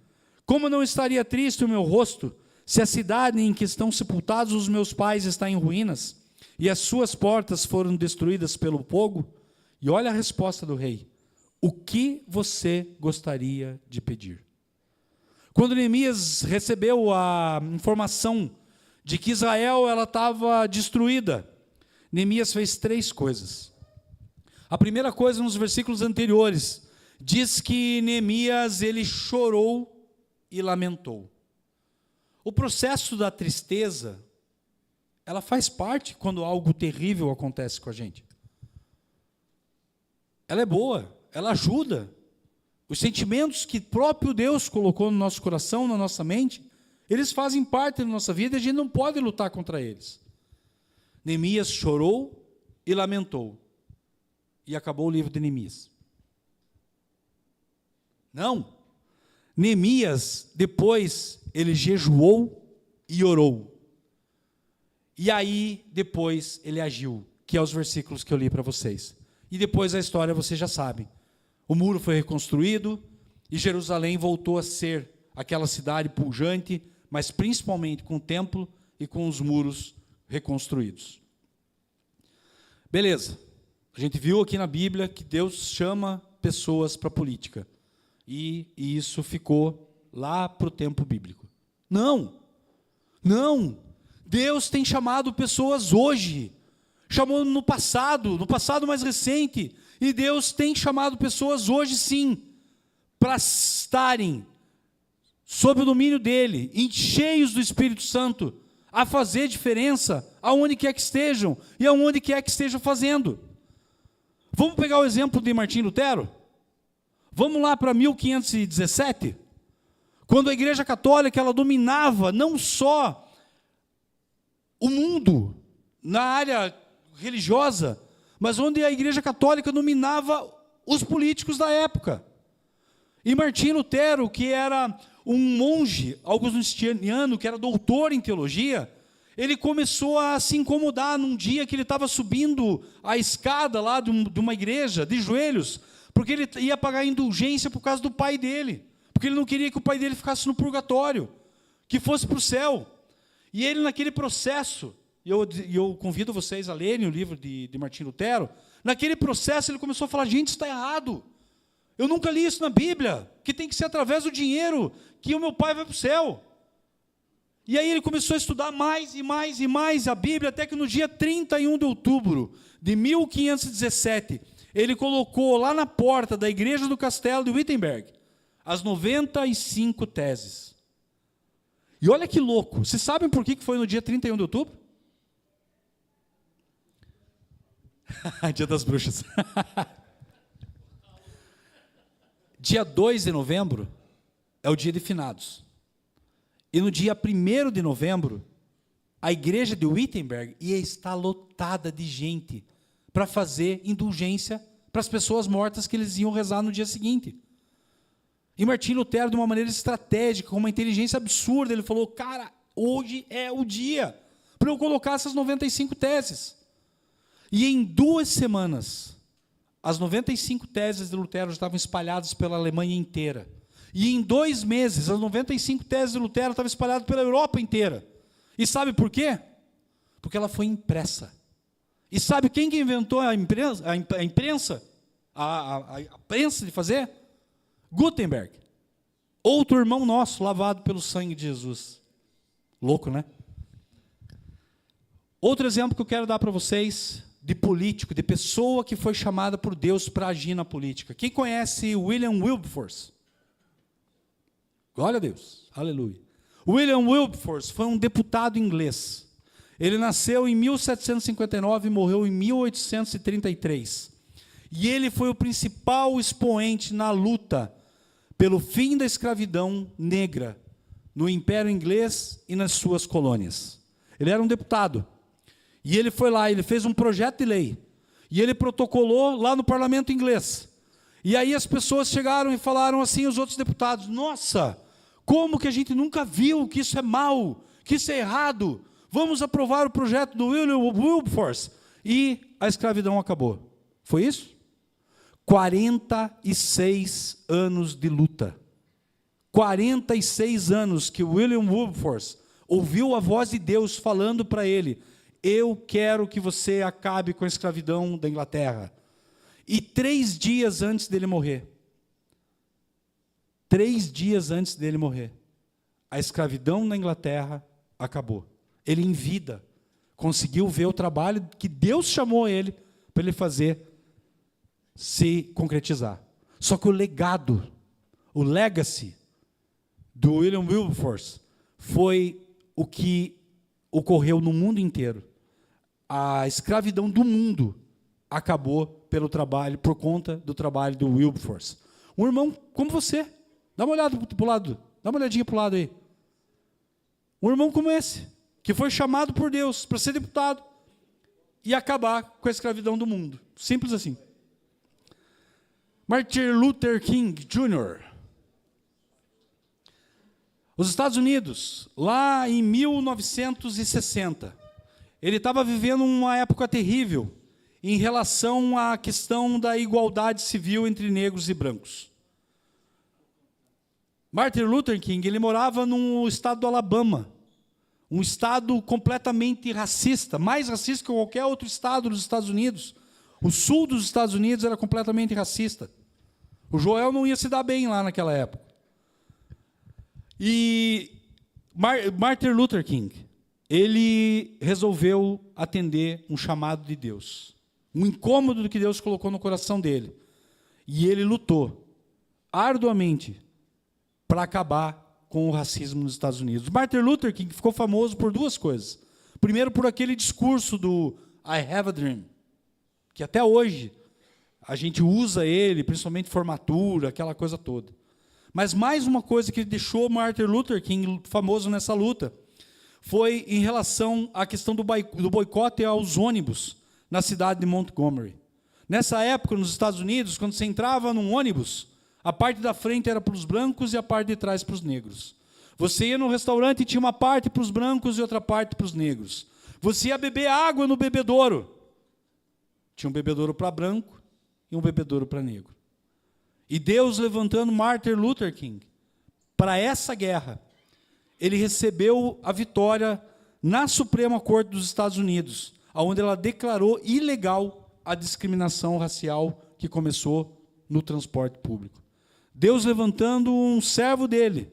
Como não estaria triste o meu rosto, se a cidade em que estão sepultados os meus pais está em ruínas, e as suas portas foram destruídas pelo fogo? E olha a resposta do rei: o que você gostaria de pedir? Quando Neemias recebeu a informação de que Israel estava destruída, Neemias fez 3 coisas. A primeira coisa, nos versículos anteriores, diz que Neemias, ele chorou e lamentou. O processo da tristeza, ela faz parte quando algo terrível acontece com a gente. Ela é boa, ela ajuda. Os sentimentos que próprio Deus colocou no nosso coração, na nossa mente, eles fazem parte da nossa vida e a gente não pode lutar contra eles. Neemias chorou e lamentou. E acabou o livro de Neemias. Não. Neemias, depois, ele jejuou e orou. E aí, depois, ele agiu, que é os versículos que eu li para vocês. E depois a história vocês já sabem. O muro foi reconstruído e Jerusalém voltou a ser aquela cidade pujante, mas principalmente com o templo e com os muros reconstruídos. Beleza. A gente viu aqui na Bíblia que Deus chama pessoas para a política. E isso ficou lá para o tempo bíblico. Não. Não. Deus tem chamado pessoas hoje. Chamou no passado mais recente. E Deus tem chamado pessoas hoje sim, para estarem sob o domínio dEle, cheios do Espírito Santo, a fazer diferença aonde quer que estejam e aonde quer que estejam fazendo. Vamos pegar o exemplo de Martinho Lutero? Vamos lá para 1517, quando a Igreja Católica ela dominava não só o mundo na área religiosa, mas onde a Igreja Católica dominava os políticos da época. E Martinho Lutero, que era um monge augustiniano, que era doutor em teologia, ele começou a se incomodar num dia que ele estava subindo a escada lá de uma igreja, de joelhos, porque ele ia pagar indulgência por causa do pai dele, porque ele não queria que o pai dele ficasse no purgatório, que fosse para o céu. E ele, naquele processo, e eu convido vocês a lerem o livro de Martinho Lutero, naquele processo ele começou a falar: gente, isso está errado, eu nunca li isso na Bíblia, que tem que ser através do dinheiro, que o meu pai vai para o céu. E aí ele começou a estudar mais e mais e mais a Bíblia, até que no dia 31 de outubro de 1517, ele colocou lá na porta da igreja do castelo de Wittenberg as 95 teses. E olha que louco, vocês sabem por que foi no dia 31 de outubro? Dia das Bruxas. Dia 2 de novembro é o dia de finados. E no dia 1º de novembro, a igreja de Wittenberg ia estar lotada de gente para fazer indulgência para as pessoas mortas que eles iam rezar no dia seguinte. E Martim Lutero, de uma maneira estratégica, com uma inteligência absurda, ele falou, cara, hoje é o dia para eu colocar essas 95 teses. E em 2 semanas, as 95 teses de Lutero estavam espalhadas pela Alemanha inteira. E em 2 meses, as 95 teses de Lutero estavam espalhadas pela Europa inteira. E sabe por quê? Porque ela foi impressa. E sabe quem que inventou a imprensa? A prensa de fazer? Gutenberg. Outro irmão nosso, lavado pelo sangue de Jesus. Louco, né? Outro exemplo que eu quero dar para vocês, de político, de pessoa que foi chamada por Deus para agir na política. Quem conhece William Wilberforce? Glória a Deus, aleluia. William Wilberforce foi um deputado inglês. Ele nasceu em 1759 e morreu em 1833. E ele foi o principal expoente na luta pelo fim da escravidão negra no Império Inglês e nas suas colônias. Ele era um deputado. E ele foi lá, ele fez um projeto de lei. E ele protocolou lá no parlamento inglês. E aí as pessoas chegaram e falaram assim, os outros deputados, nossa, como que a gente nunca viu que isso é mal, que isso é errado. Vamos aprovar o projeto do William Wilberforce. E a escravidão acabou. Foi isso? 46 anos de luta. 46 anos que William Wilberforce ouviu a voz de Deus falando para ele, eu quero que você acabe com a escravidão da Inglaterra. E 3 dias antes dele morrer, 3 dias antes dele morrer, a escravidão na Inglaterra acabou. Ele, em vida, conseguiu ver o trabalho que Deus chamou ele para ele fazer se concretizar. Só que o legado, o legacy do William Wilberforce foi o que ocorreu no mundo inteiro. A escravidão do mundo acabou pelo trabalho, por conta do trabalho do Wilberforce. Um irmão como você, dá uma olhada para o lado, dá uma olhadinha para o lado aí. Um irmão como esse, que foi chamado por Deus para ser deputado e acabar com a escravidão do mundo. Simples assim. Martin Luther King Jr. Os Estados Unidos, lá em 1960, ele estava vivendo uma época terrível em relação à questão da igualdade civil entre negros e brancos. Martin Luther King, ele morava no estado do Alabama, um estado completamente racista, mais racista que qualquer outro estado dos Estados Unidos. O sul dos Estados Unidos era completamente racista. O Joel não ia se dar bem lá naquela época. E Martin Luther King, ele resolveu atender um chamado de Deus, um incômodo que Deus colocou no coração dele. E ele lutou arduamente para acabar com o racismo nos Estados Unidos. Martin Luther King ficou famoso por 2 coisas. Primeiro, por aquele discurso do I Have a Dream, que até hoje a gente usa ele, principalmente formatura, aquela coisa toda. Mas mais uma coisa que deixou Martin Luther King famoso nessa luta foi em relação à questão do boicote aos ônibus na cidade de Montgomery. Nessa época, nos Estados Unidos, quando você entrava num ônibus, a parte da frente era para os brancos e a parte de trás para os negros. Você ia no restaurante e tinha uma parte para os brancos e outra parte para os negros. Você ia beber água no bebedouro. Tinha um bebedouro para branco e um bebedouro para negro. E Deus levantando Martin Luther King para essa guerra, ele recebeu a vitória na Suprema Corte dos Estados Unidos, onde ela declarou ilegal a discriminação racial que começou no transporte público. Deus levantando um servo dele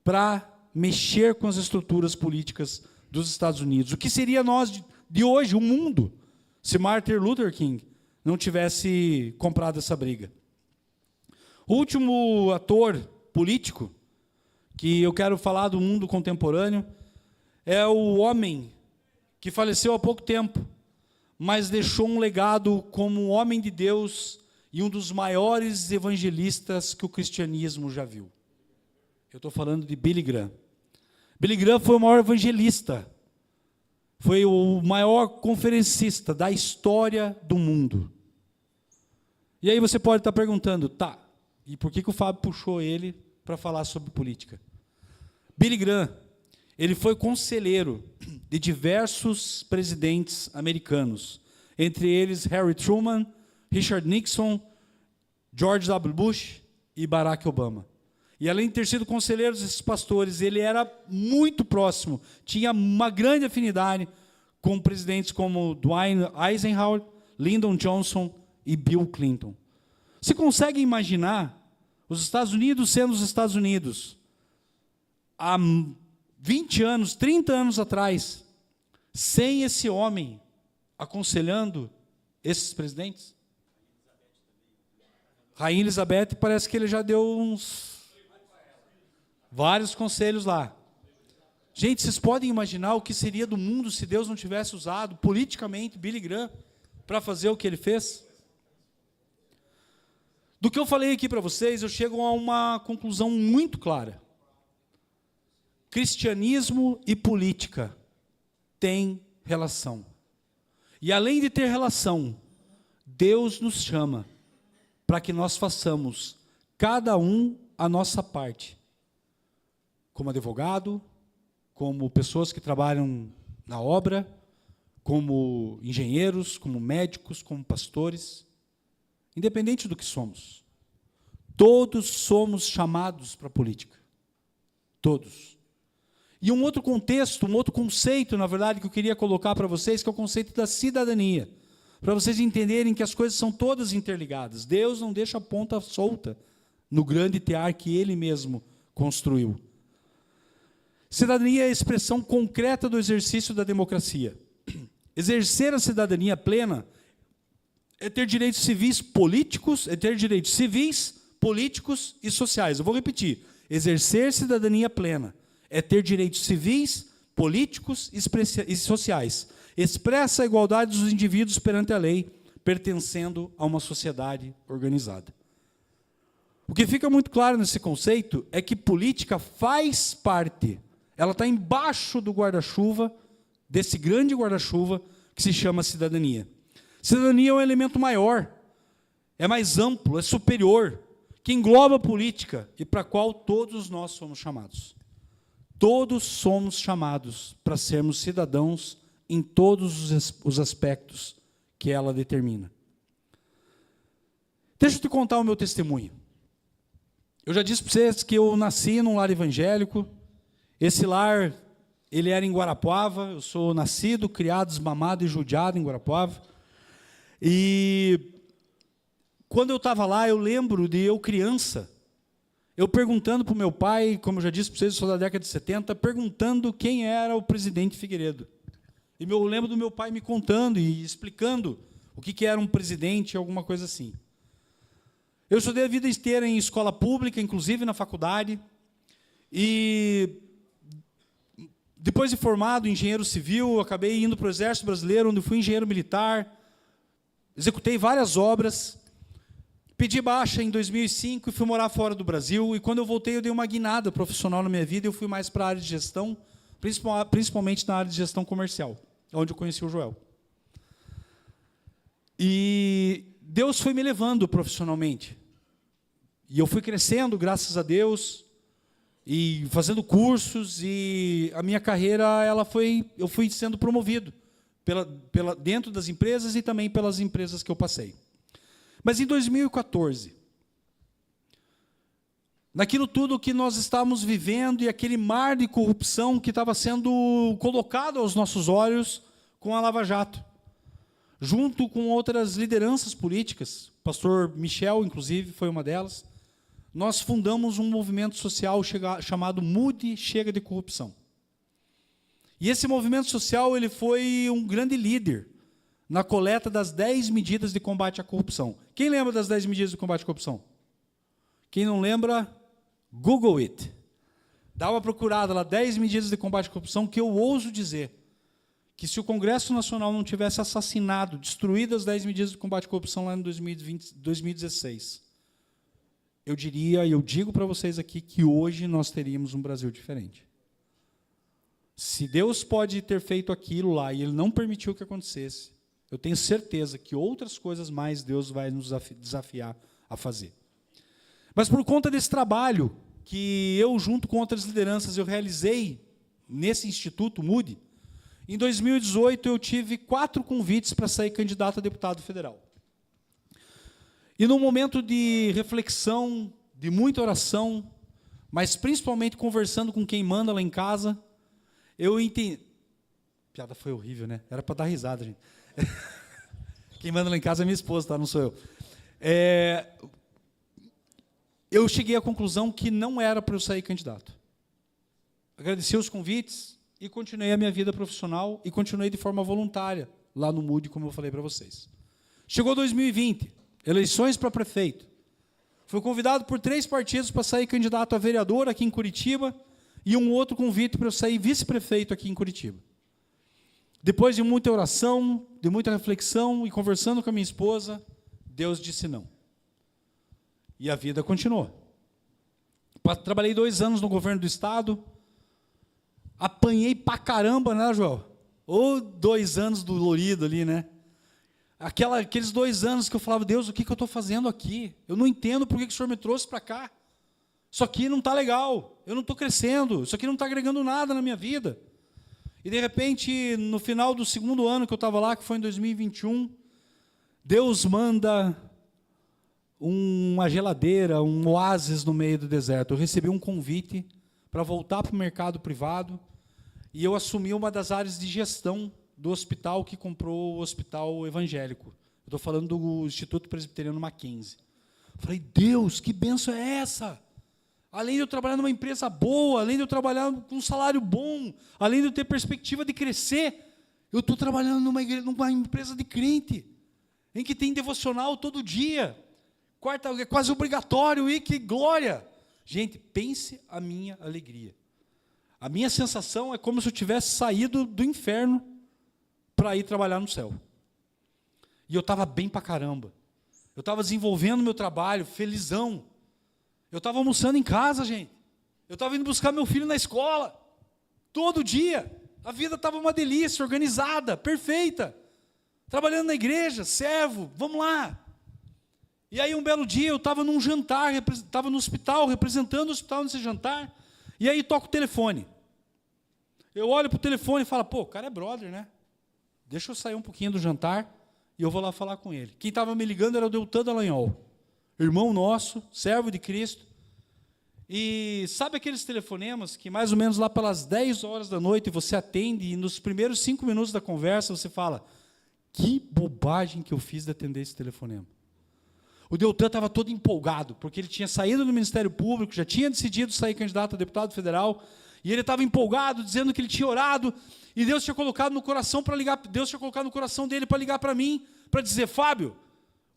para mexer com as estruturas políticas dos Estados Unidos. O que seria nós de hoje, o mundo, se Martin Luther King não tivesse comprado essa briga? O último ator político que eu quero falar do mundo contemporâneo é o homem que faleceu há pouco tempo, mas deixou um legado como um homem de Deus e um dos maiores evangelistas que o cristianismo já viu. Eu estou falando de Billy Graham. Billy Graham foi o maior evangelista, foi o maior conferencista da história do mundo. E aí você pode estar perguntando, tá, e por que o Fábio puxou ele para falar sobre política? Billy Graham, ele foi conselheiro de diversos presidentes americanos, entre eles Harry Truman, Richard Nixon, George W. Bush e Barack Obama. E além de ter sido conselheiro desses pastores, ele era muito próximo, tinha uma grande afinidade com presidentes como Dwight Eisenhower, Lyndon Johnson e Bill Clinton. Você consegue imaginar os Estados Unidos sendo os Estados Unidos há 20 anos, 30 anos atrás, sem esse homem aconselhando esses presidentes? Rainha Elizabeth, parece que ele já deu vários conselhos lá. Gente, vocês podem imaginar o que seria do mundo se Deus não tivesse usado politicamente Billy Graham para fazer o que ele fez? Do que eu falei aqui para vocês, eu chego a uma conclusão muito clara. Cristianismo e política têm relação. E além de ter relação, Deus nos chama para que nós façamos, cada um, a nossa parte. Como advogado, como pessoas que trabalham na obra, como engenheiros, como médicos, como pastores, independente do que somos. Todos somos chamados para a política. Todos. E um outro contexto, um outro conceito, na verdade, que eu queria colocar para vocês, que é o conceito da cidadania. Para vocês entenderem que as coisas são todas interligadas. Deus não deixa a ponta solta no grande tear que Ele mesmo construiu. Cidadania é a expressão concreta do exercício da democracia. Exercer a cidadania plena é ter direitos civis políticos, políticos e sociais. Eu vou repetir. Exercer cidadania plena é ter direitos civis, políticos e sociais. Expressa a igualdade dos indivíduos perante a lei, pertencendo a uma sociedade organizada. O que fica muito claro nesse conceito é que política faz parte, ela está embaixo do guarda-chuva, desse grande guarda-chuva que se chama cidadania. Cidadania é um elemento maior, é mais amplo, é superior, que engloba a política e para a qual todos nós somos chamados. Todos somos chamados para sermos cidadãos em todos os aspectos que ela determina. Deixa eu te contar o meu testemunho. Eu já disse para vocês que eu nasci num lar evangélico. Esse lar, ele era em Guarapuava. Eu sou nascido, criado, desmamado e judiado em Guarapuava. E quando eu estava lá, eu lembro de eu criança, eu perguntando para o meu pai, como eu já disse para vocês, eu sou da década de 70, perguntando quem era o presidente Figueiredo. E eu lembro do meu pai me contando e explicando o que era um presidente, alguma coisa assim. Eu estudei a vida inteira em escola pública, inclusive na faculdade, e depois de formado, engenheiro civil, acabei indo para o Exército Brasileiro, onde fui engenheiro militar, executei várias obras, pedi baixa em 2005 e fui morar fora do Brasil, e quando eu voltei eu dei uma guinada profissional na minha vida, eu fui mais para a área de gestão, principalmente na área de gestão comercial, onde eu conheci o Joel. E Deus foi me levando profissionalmente. E eu fui crescendo, graças a Deus, e fazendo cursos, e a minha carreira, eu fui sendo promovido dentro das empresas e também pelas empresas que eu passei. Mas em 2014, naquilo tudo que nós estávamos vivendo e aquele mar de corrupção que estava sendo colocado aos nossos olhos com a Lava Jato, junto com outras lideranças políticas, o pastor Michel, inclusive, foi uma delas, nós fundamos um movimento social chamado Mude Chega de Corrupção. E esse movimento social ele foi um grande líder na coleta das 10 medidas de combate à corrupção. Quem lembra das 10 medidas de combate à corrupção? Quem não lembra, Google it. Dá uma procurada lá, 10 medidas de combate à corrupção, que eu ouso dizer que se o Congresso Nacional não tivesse assassinado, destruído as 10 medidas de combate à corrupção lá em 2016, eu diria, e eu digo para vocês aqui, que hoje nós teríamos um Brasil diferente. Se Deus pode ter feito aquilo lá e Ele não permitiu que acontecesse, eu tenho certeza que outras coisas mais Deus vai nos desafiar a fazer. Mas por conta desse trabalho que eu, junto com outras lideranças, eu realizei nesse Instituto Moody, em 2018 eu tive 4 convites para sair candidato a deputado federal. E num momento de reflexão, de muita oração, mas principalmente conversando com quem manda lá em casa, eu entendi... A piada foi horrível, né? Era para dar risada, gente. Quem manda lá em casa é minha esposa, tá? Não sou eu. Eu cheguei à conclusão que não era para eu sair candidato. Agradeci os convites e continuei a minha vida profissional e continuei de forma voluntária lá no Moody, como eu falei para vocês. Chegou 2020, eleições para prefeito. Fui convidado por 3 partidos para sair candidato a vereador aqui em Curitiba e um outro convite para eu sair vice-prefeito aqui em Curitiba. Depois de muita oração, de muita reflexão e conversando com a minha esposa, Deus disse não. E a vida continuou. Trabalhei 2 anos no governo do estado, apanhei pra caramba, né, Joel? Ou 2 anos dolorido ali, né? Aqueles 2 anos que eu falava, Deus, o que eu estou fazendo aqui? Eu não entendo por que o Senhor me trouxe para cá. Isso aqui não está legal, eu não estou crescendo, isso aqui não está agregando nada na minha vida. E, de repente, no final do 2º ano que eu estava lá, que foi em 2021, Deus manda uma geladeira, um oásis no meio do deserto. Eu recebi um convite para voltar para o mercado privado e eu assumi uma das áreas de gestão do hospital que comprou o hospital evangélico. Eu estou falando do Instituto Presbiteriano Mackenzie. Falei, Deus, que bênção é essa? Além de eu trabalhar numa empresa boa, além de eu trabalhar com um salário bom, além de eu ter perspectiva de crescer, eu estou trabalhando numa empresa de crente, em que tem devocional todo dia, é quase obrigatório, e que glória! Gente, pense a minha alegria. A minha sensação é como se eu tivesse saído do inferno para ir trabalhar no céu. E eu estava bem pra caramba. Eu estava desenvolvendo meu trabalho, felizão. Eu estava almoçando em casa, gente. Eu estava indo buscar meu filho na escola. Todo dia. A vida estava uma delícia, organizada, perfeita. Trabalhando na igreja, servo, vamos lá. E aí um belo dia eu estava num jantar, estava no hospital, representando o hospital nesse jantar, e aí toca o telefone. Eu olho para o telefone e falo, pô, o cara é brother, né? Deixa eu sair um pouquinho do jantar e eu vou lá falar com ele. Quem estava me ligando era o Deltan Dallagnol, irmão nosso, servo de Cristo. E sabe aqueles telefonemas que mais ou menos lá pelas 10 horas da noite você atende e nos primeiros 5 minutos da conversa você fala, que bobagem que eu fiz de atender esse telefonema. O Deltan estava todo empolgado, porque ele tinha saído do Ministério Público, já tinha decidido sair candidato a deputado federal, e ele estava empolgado, dizendo que ele tinha orado, e Deus tinha colocado no coração para ligar, Deus tinha colocado no coração dele para ligar para mim, para dizer, Fábio,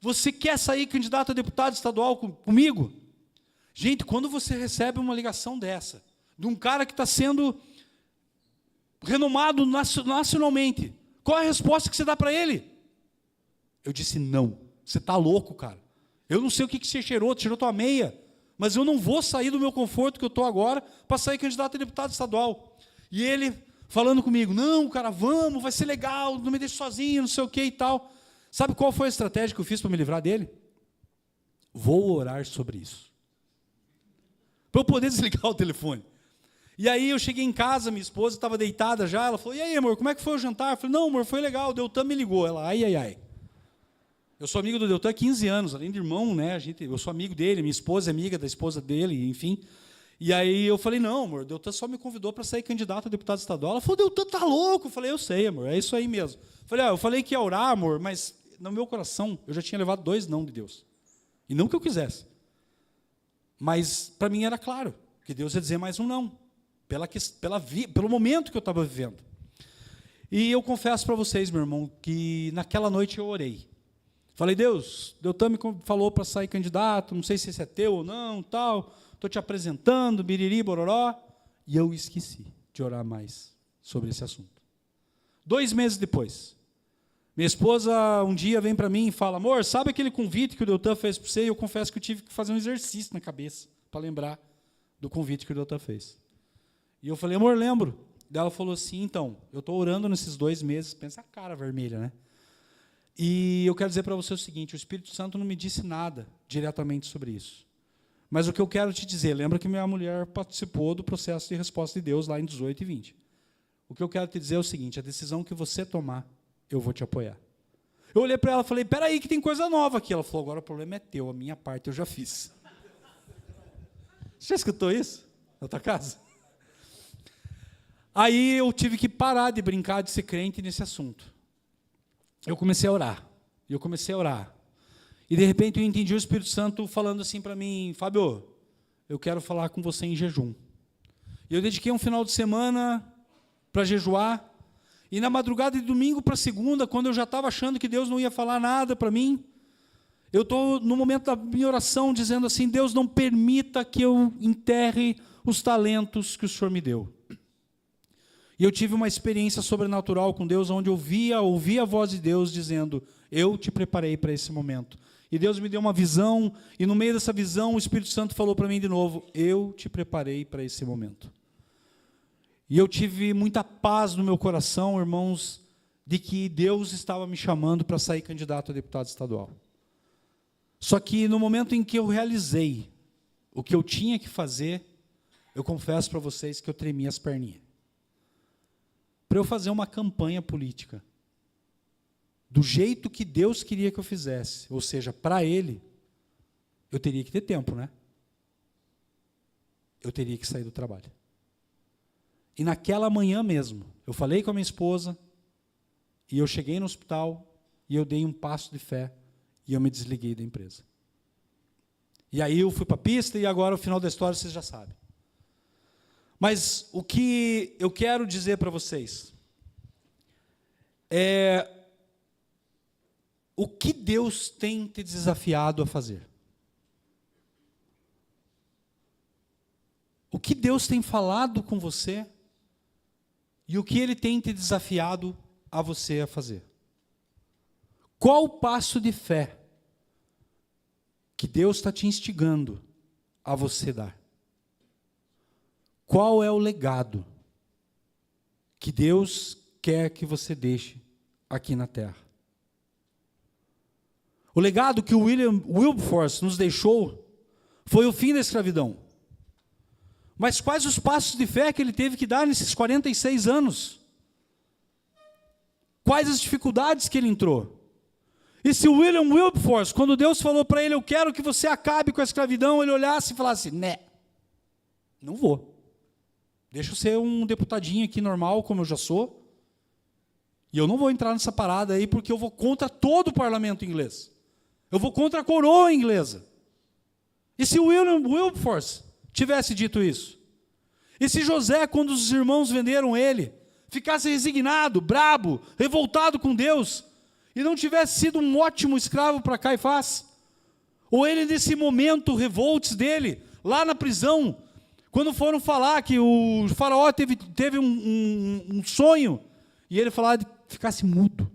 você quer sair candidato a deputado estadual comigo? Gente, quando você recebe uma ligação dessa, de um cara que está sendo renomado nacionalmente, qual é a resposta que você dá para ele? Eu disse, não, você está louco, cara. Eu não sei o que você cheirou tua meia, mas eu não vou sair do meu conforto que eu estou agora para sair candidato a deputado estadual. E ele falando comigo, não, cara, vamos, vai ser legal, não me deixe sozinho, não sei o que e tal. Sabe qual foi a estratégia que eu fiz para me livrar dele? Vou orar sobre isso. Para eu poder desligar o telefone. E aí eu cheguei em casa, minha esposa estava deitada já, ela falou, e aí, amor, como é que foi o jantar? Eu falei, não, amor, foi legal, o Deltan me ligou. Ela, ai. Eu sou amigo do Deltan há 15 anos, além de irmão, né? Eu sou amigo dele, minha esposa é amiga da esposa dele, enfim. E aí eu falei, não, amor, o Deltan só me convidou para sair candidato a deputado estadual. Ela falou, Deltan tá louco. Eu falei, eu sei, amor, é isso aí mesmo. Eu falei que ia orar, amor, mas no meu coração eu já tinha levado 2 não de Deus. E não que eu quisesse. Mas para mim era claro que Deus ia dizer mais um não, pelo momento que eu estava vivendo. E eu confesso para vocês, meu irmão, que naquela noite eu orei. Falei, Deus, Deltan me falou para sair candidato, não sei se esse é teu ou não, tal, estou te apresentando, biriri, bororó, e eu esqueci de orar mais sobre esse assunto. 2 meses depois, minha esposa um dia vem para mim e fala, amor, sabe aquele convite que o Deltan fez para você? E eu confesso que eu tive que fazer um exercício na cabeça para lembrar do convite que o Deltan fez. E eu falei, amor, lembro. Daí ela falou assim, então, eu estou orando nesses 2 meses, pensa a cara vermelha, né? E eu quero dizer para você o seguinte, o Espírito Santo não me disse nada diretamente sobre isso. Mas o que eu quero te dizer, lembra que minha mulher participou do processo de resposta de Deus lá em 18 e 20. O que eu quero te dizer é o seguinte, a decisão que você tomar, eu vou te apoiar. Eu olhei para ela e falei, peraí que tem coisa nova aqui. Ela falou, agora o problema é teu, a minha parte eu já fiz. Você já escutou isso na tua casa? Aí eu tive que parar de brincar de ser crente nesse assunto. Eu comecei a orar. E de repente eu entendi o Espírito Santo falando assim para mim, Fábio, eu quero falar com você em jejum. E eu dediquei um final de semana para jejuar. E na madrugada de domingo para segunda, quando eu já estava achando que Deus não ia falar nada para mim, eu estou no momento da minha oração dizendo assim, Deus, não permita que eu enterre os talentos que o Senhor me deu. E eu tive uma experiência sobrenatural com Deus, onde eu ouvi a voz de Deus dizendo, eu te preparei para esse momento. E Deus me deu uma visão, e no meio dessa visão o Espírito Santo falou para mim de novo, eu te preparei para esse momento. E eu tive muita paz no meu coração, irmãos, de que Deus estava me chamando para sair candidato a deputado estadual. Só que no momento em que eu realizei o que eu tinha que fazer, eu confesso para vocês que eu tremi as perninhas. Para eu fazer uma campanha política, do jeito que Deus queria que eu fizesse, ou seja, para Ele, eu teria que ter tempo, né? Eu teria que sair do trabalho. E naquela manhã mesmo, eu falei com a minha esposa, e eu cheguei no hospital, e eu dei um passo de fé, e eu me desliguei da empresa. E aí eu fui para a pista, e agora o final da história vocês já sabem. Mas o que eu quero dizer para vocês é o que Deus tem te desafiado a fazer. O que Deus tem falado com você e o que Ele tem te desafiado a você a fazer. Qual o passo de fé que Deus está te instigando a você dar? Qual é o legado que Deus quer que você deixe aqui na terra? O legado que o William Wilberforce nos deixou foi o fim da escravidão. Mas quais os passos de fé que ele teve que dar nesses 46 anos? Quais as dificuldades que ele entrou? E se o William Wilberforce, quando Deus falou para ele, eu quero que você acabe com a escravidão, ele olhasse e falasse, né, não vou. Deixa eu ser um deputadinho aqui normal, como eu já sou, e eu não vou entrar nessa parada aí, porque eu vou contra todo o parlamento inglês. Eu vou contra a coroa inglesa. E se o William Wilberforce tivesse dito isso? E se José, quando os irmãos venderam ele, ficasse resignado, brabo, revoltado com Deus, e não tivesse sido um ótimo escravo para Caifás? Ou ele, nesse momento, revoltos dele, lá na prisão, quando foram falar que o faraó teve um sonho, e ele ficasse mudo.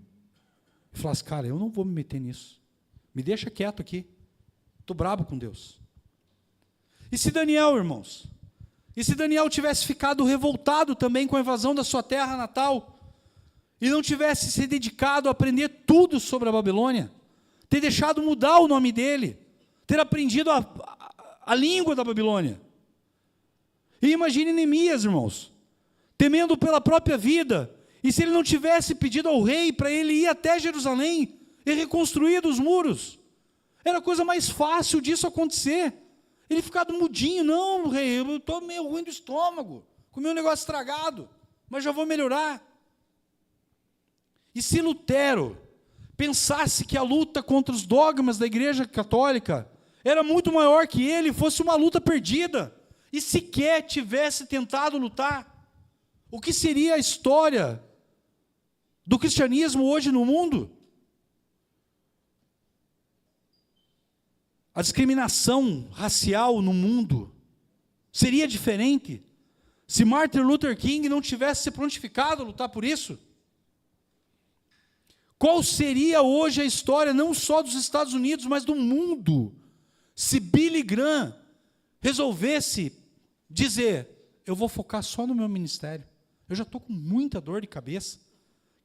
E falasse, cara, eu não vou me meter nisso. Me deixa quieto aqui. Estou brabo com Deus. E se Daniel, irmãos? E se Daniel tivesse ficado revoltado também com a invasão da sua terra natal, e não tivesse se dedicado a aprender tudo sobre a Babilônia, ter deixado mudar o nome dele, ter aprendido a língua da Babilônia? E imagine Neemias, irmãos, temendo pela própria vida, e se ele não tivesse pedido ao rei para ele ir até Jerusalém e reconstruir os muros, era a coisa mais fácil disso acontecer. Ele ficado mudinho, não, rei, eu estou meio ruim do estômago, comi um negócio estragado, mas já vou melhorar. E se Lutero pensasse que a luta contra os dogmas da Igreja Católica era muito maior que ele, fosse uma luta perdida, e sequer tivesse tentado lutar, o que seria a história do cristianismo hoje no mundo? A discriminação racial no mundo seria diferente se Martin Luther King não tivesse se prontificado a lutar por isso? Qual seria hoje a história, não só dos Estados Unidos, mas do mundo, se Billy Graham resolvesse dizer: eu vou focar só no meu ministério, eu já estou com muita dor de cabeça.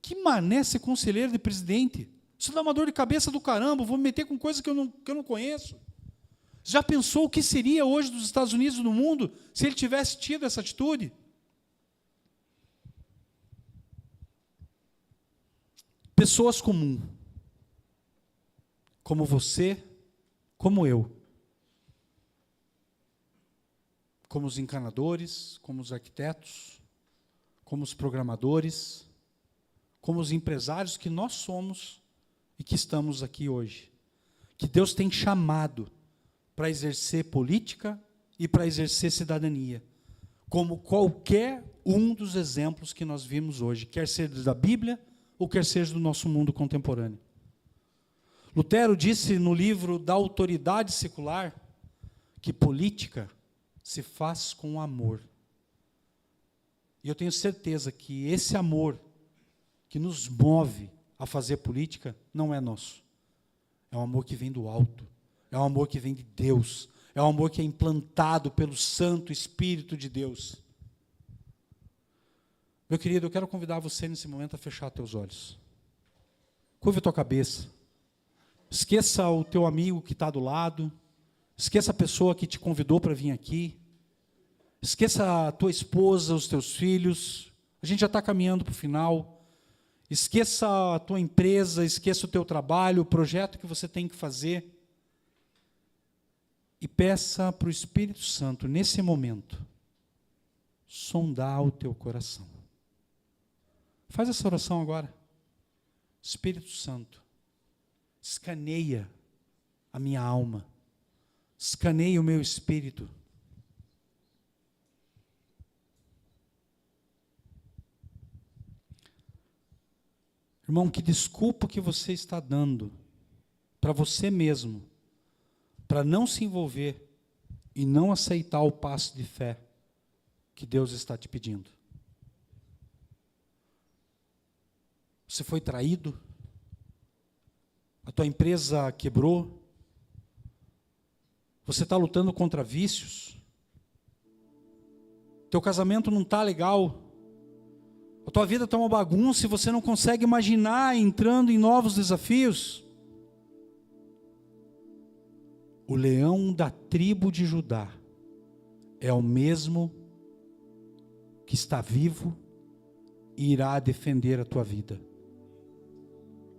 Que mané ser conselheiro de presidente? Isso dá uma dor de cabeça do caramba, vou me meter com coisa que eu não conheço. Já pensou o que seria hoje dos Estados Unidos e do mundo, se ele tivesse tido essa atitude? Pessoas comuns, como você, como eu, como os encanadores, como os arquitetos, como os programadores, como os empresários que nós somos e que estamos aqui hoje, que Deus tem chamado para exercer política e para exercer cidadania, como qualquer um dos exemplos que nós vimos hoje, quer seja da Bíblia ou quer seja do nosso mundo contemporâneo. Lutero disse no livro Da Autoridade Secular que política se faz com amor. E eu tenho certeza que esse amor que nos move a fazer política não é nosso. É um amor que vem do alto. É um amor que vem de Deus. É um amor que é implantado pelo Santo Espírito de Deus. Meu querido, eu quero convidar você nesse momento a fechar teus olhos. Curva a tua cabeça. Esqueça o teu amigo que está do lado. Esqueça a pessoa que te convidou para vir aqui. Esqueça a tua esposa, os teus filhos. A gente já está caminhando para o final. Esqueça a tua empresa, esqueça o teu trabalho, o projeto que você tem que fazer. E peça para o Espírito Santo, nesse momento, sondar o teu coração. Faz essa oração agora. Espírito Santo, escaneia a minha alma, escaneia o meu espírito. Irmão, que desculpa que você está dando para você mesmo, para não se envolver e não aceitar o passo de fé que Deus está te pedindo. Você foi traído? A tua empresa quebrou? Você está lutando contra vícios? Teu casamento não está legal? A tua vida está uma bagunça e você não consegue imaginar entrando em novos desafios? O leão da tribo de Judá é o mesmo que está vivo e irá defender a tua vida,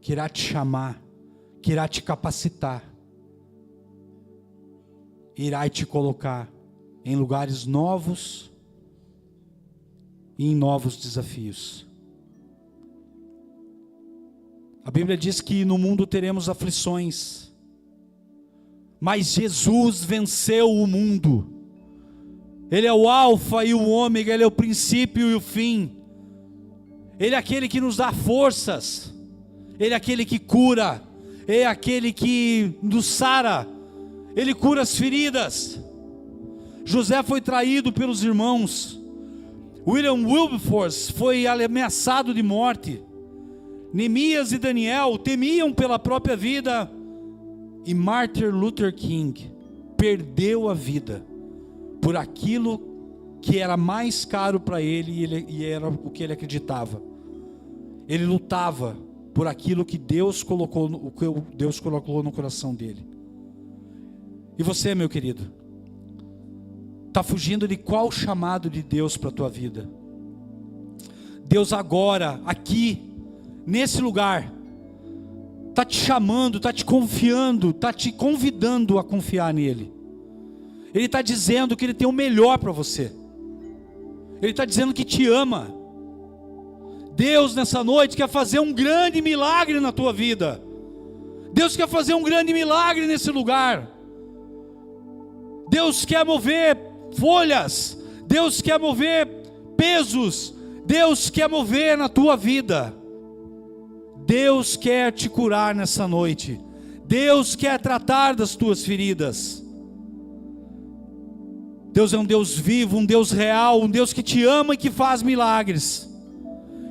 que irá te chamar, que irá te capacitar, irá te colocar em lugares novos e em novos desafios. A Bíblia diz que no mundo teremos aflições, mas Jesus venceu o mundo. Ele é o alfa e o ômega, Ele é o princípio e o fim. Ele é aquele que nos dá forças, Ele é aquele que cura, Ele é aquele que nos sara, Ele cura as feridas. José foi traído pelos irmãos, William Wilberforce foi ameaçado de morte, Neemias e Daniel temiam pela própria vida, e Martin Luther King perdeu a vida por aquilo que era mais caro para ele e era o que ele acreditava. Ele lutava por aquilo que Deus colocou no coração dele. E você, meu querido, está fugindo de qual chamado de Deus para a tua vida? Deus agora, aqui, nesse lugar, está te chamando, está te confiando, está te convidando a confiar nele. Ele está dizendo que Ele tem o melhor para você. Ele está dizendo que te ama. Deus nessa noite quer fazer um grande milagre na tua vida. Deus quer fazer um grande milagre nesse lugar. Deus quer mover folhas. Deus quer mover pesos. Deus quer mover na tua vida. Deus quer te curar nessa noite. Deus quer tratar das tuas feridas. Deus é um Deus vivo, um Deus real, um Deus que te ama e que faz milagres.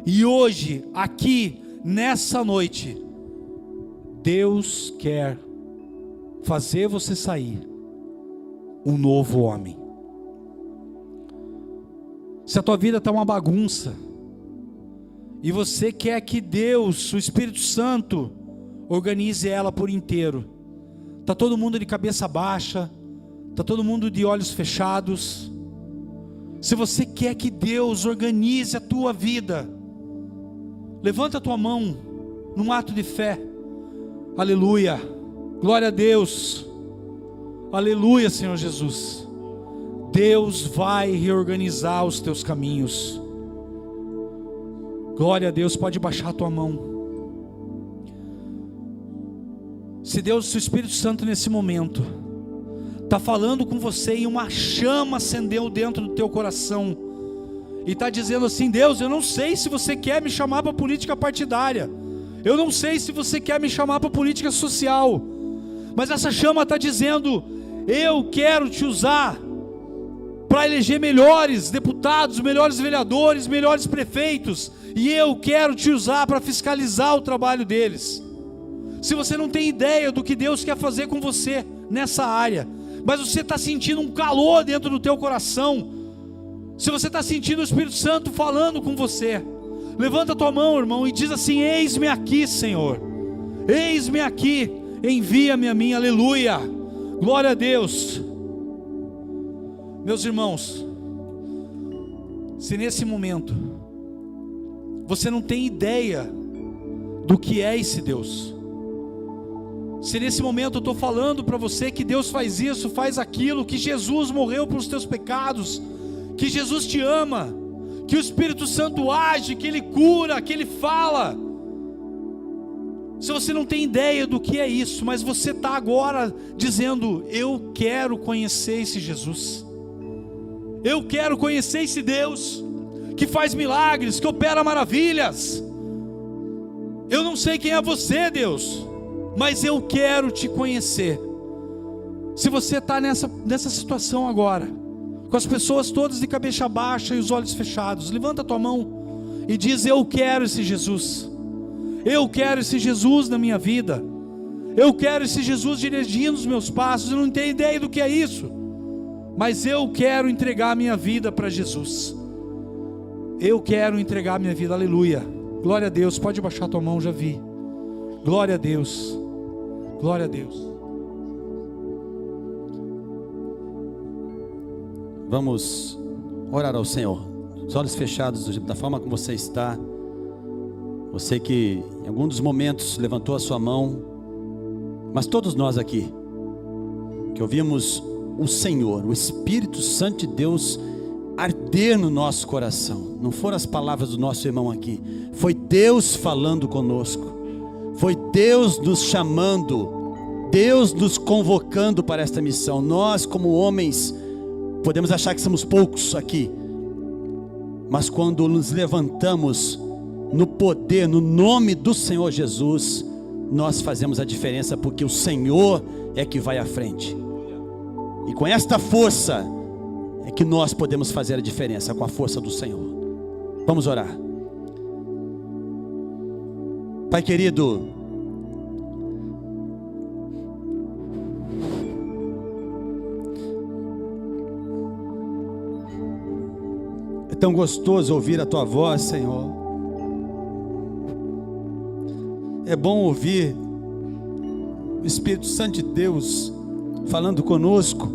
E hoje, aqui, nessa noite, Deus quer fazer você sair um novo homem. Se a tua vida está uma bagunça, e você quer que Deus, o Espírito Santo, organize ela por inteiro, está todo mundo de cabeça baixa, está todo mundo de olhos fechados. Se você quer que Deus organize a tua vida, levanta a tua mão num ato de fé. Aleluia, glória a Deus, aleluia, Senhor Jesus. Deus vai reorganizar os teus caminhos. Glória a Deus, pode baixar a tua mão. Se Deus, se o Espírito Santo nesse momento está falando com você e uma chama acendeu dentro do teu coração, e está dizendo assim: Deus, eu não sei se você quer me chamar para política partidária, eu não sei se você quer me chamar para política social, mas essa chama está dizendo: eu quero te usar para eleger melhores deputados, melhores vereadores, melhores prefeitos, e eu quero te usar para fiscalizar o trabalho deles. Se você não tem ideia do que Deus quer fazer com você nessa área, mas você está sentindo um calor dentro do teu coração, se você está sentindo o Espírito Santo falando com você, levanta a tua mão, irmão, e diz assim: eis-me aqui, Senhor, eis-me aqui, envia-me a mim. Aleluia, glória a Deus. Meus irmãos, se nesse momento você não tem ideia do que é esse Deus, se nesse momento eu estou falando para você que Deus faz isso, faz aquilo, que Jesus morreu pelos teus pecados, que Jesus te ama, que o Espírito Santo age, que Ele cura, que Ele fala, se você não tem ideia do que é isso, mas você está agora dizendo: eu quero conhecer esse Jesus, eu quero conhecer esse Deus que faz milagres, que opera maravilhas. Eu não sei quem é você, Deus, mas eu quero te conhecer. Se você está nessa situação agora, com as pessoas todas de cabeça baixa e os olhos fechados, levanta a tua mão e diz: eu quero esse Jesus, eu quero esse Jesus na minha vida, eu quero esse Jesus dirigindo os meus passos. Eu não tenho ideia do que é isso, mas eu quero entregar a minha vida para Jesus, eu quero entregar a minha vida. Aleluia, glória a Deus. Pode baixar a tua mão, já vi. Glória a Deus, glória a Deus. Vamos orar ao Senhor, os olhos fechados, da forma como você está. Você que em algum dos momentos levantou a sua mão, mas todos nós aqui que ouvimos o Senhor, o Espírito Santo de Deus arder no nosso coração, não foram as palavras do nosso irmão aqui, foi Deus falando conosco, foi Deus nos chamando, Deus nos convocando para esta missão. Nós, como homens, podemos achar que somos poucos aqui, mas quando nos levantamos no poder, no nome do Senhor Jesus, nós fazemos a diferença, porque o Senhor é que vai à frente, e com esta força é que nós podemos fazer a diferença, com a força do Senhor. Vamos orar. Pai querido, é tão gostoso ouvir a Tua voz, Senhor. É bom ouvir o Espírito Santo de Deus falando conosco,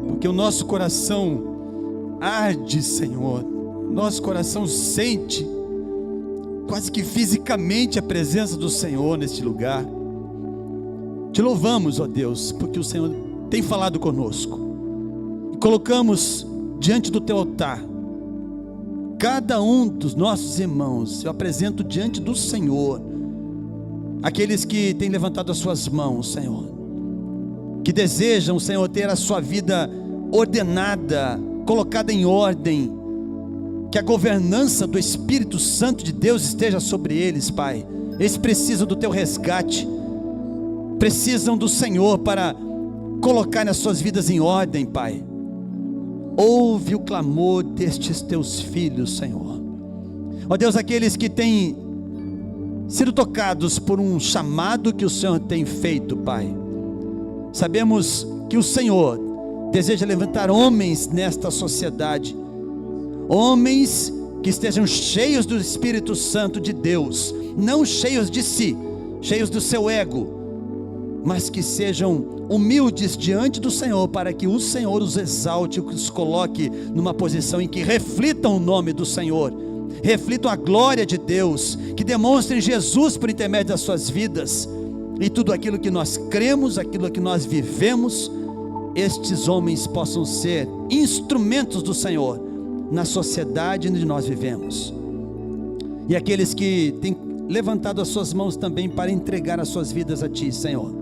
porque o nosso coração arde, Senhor. Nosso coração sente quase que fisicamente a presença do Senhor neste lugar. Te louvamos, ó Deus, porque o Senhor tem falado conosco, e colocamos diante do Teu altar cada um dos nossos irmãos. Eu apresento diante do Senhor aqueles que têm levantado as suas mãos, Senhor, que desejam, Senhor, ter a sua vida ordenada, colocada em ordem, que a governança do Espírito Santo de Deus esteja sobre eles, Pai. Eles precisam do Teu resgate, precisam do Senhor para colocar as suas vidas em ordem, Pai. Ouve o clamor destes Teus filhos, Senhor. Ó Deus, aqueles que têm sido tocados por um chamado que o Senhor tem feito, Pai. Sabemos que o Senhor deseja levantar homens nesta sociedade, homens que estejam cheios do Espírito Santo de Deus, não cheios de si, cheios do seu ego, mas que sejam humildes diante do Senhor, para que o Senhor os exalte, os coloque numa posição em que reflitam o nome do Senhor, reflitam a glória de Deus, que demonstrem Jesus por intermédio das suas vidas, e tudo aquilo que nós cremos, aquilo que nós vivemos, estes homens possam ser instrumentos do Senhor na sociedade onde nós vivemos. E aqueles que têm levantado as suas mãos também para entregar as suas vidas a Ti, Senhor,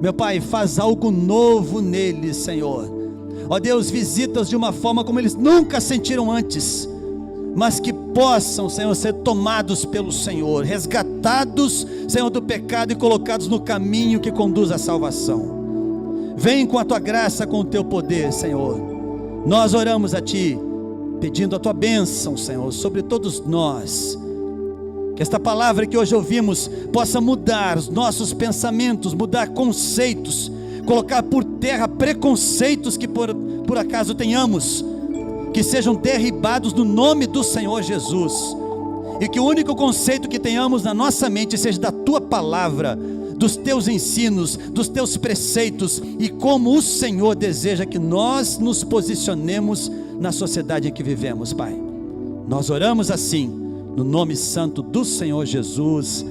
meu Pai, faz algo novo neles, Senhor. Ó Deus, visita-os de uma forma como eles nunca sentiram antes, mas que possam, Senhor, ser tomados pelo Senhor, resgatados, Senhor, do pecado e colocados no caminho que conduz à salvação. Vem com a Tua graça, com o Teu poder, Senhor. Nós oramos a Ti, pedindo a Tua bênção, Senhor, sobre todos nós. Que esta palavra que hoje ouvimos possa mudar os nossos pensamentos, mudar conceitos, colocar por terra preconceitos que por acaso tenhamos, que sejam derribados no nome do Senhor Jesus, e que o único conceito que tenhamos na nossa mente seja da Tua palavra, dos Teus ensinos, dos Teus preceitos, e como o Senhor deseja que nós nos posicionemos na sociedade em que vivemos, Pai. Nós oramos assim, no nome santo do Senhor Jesus.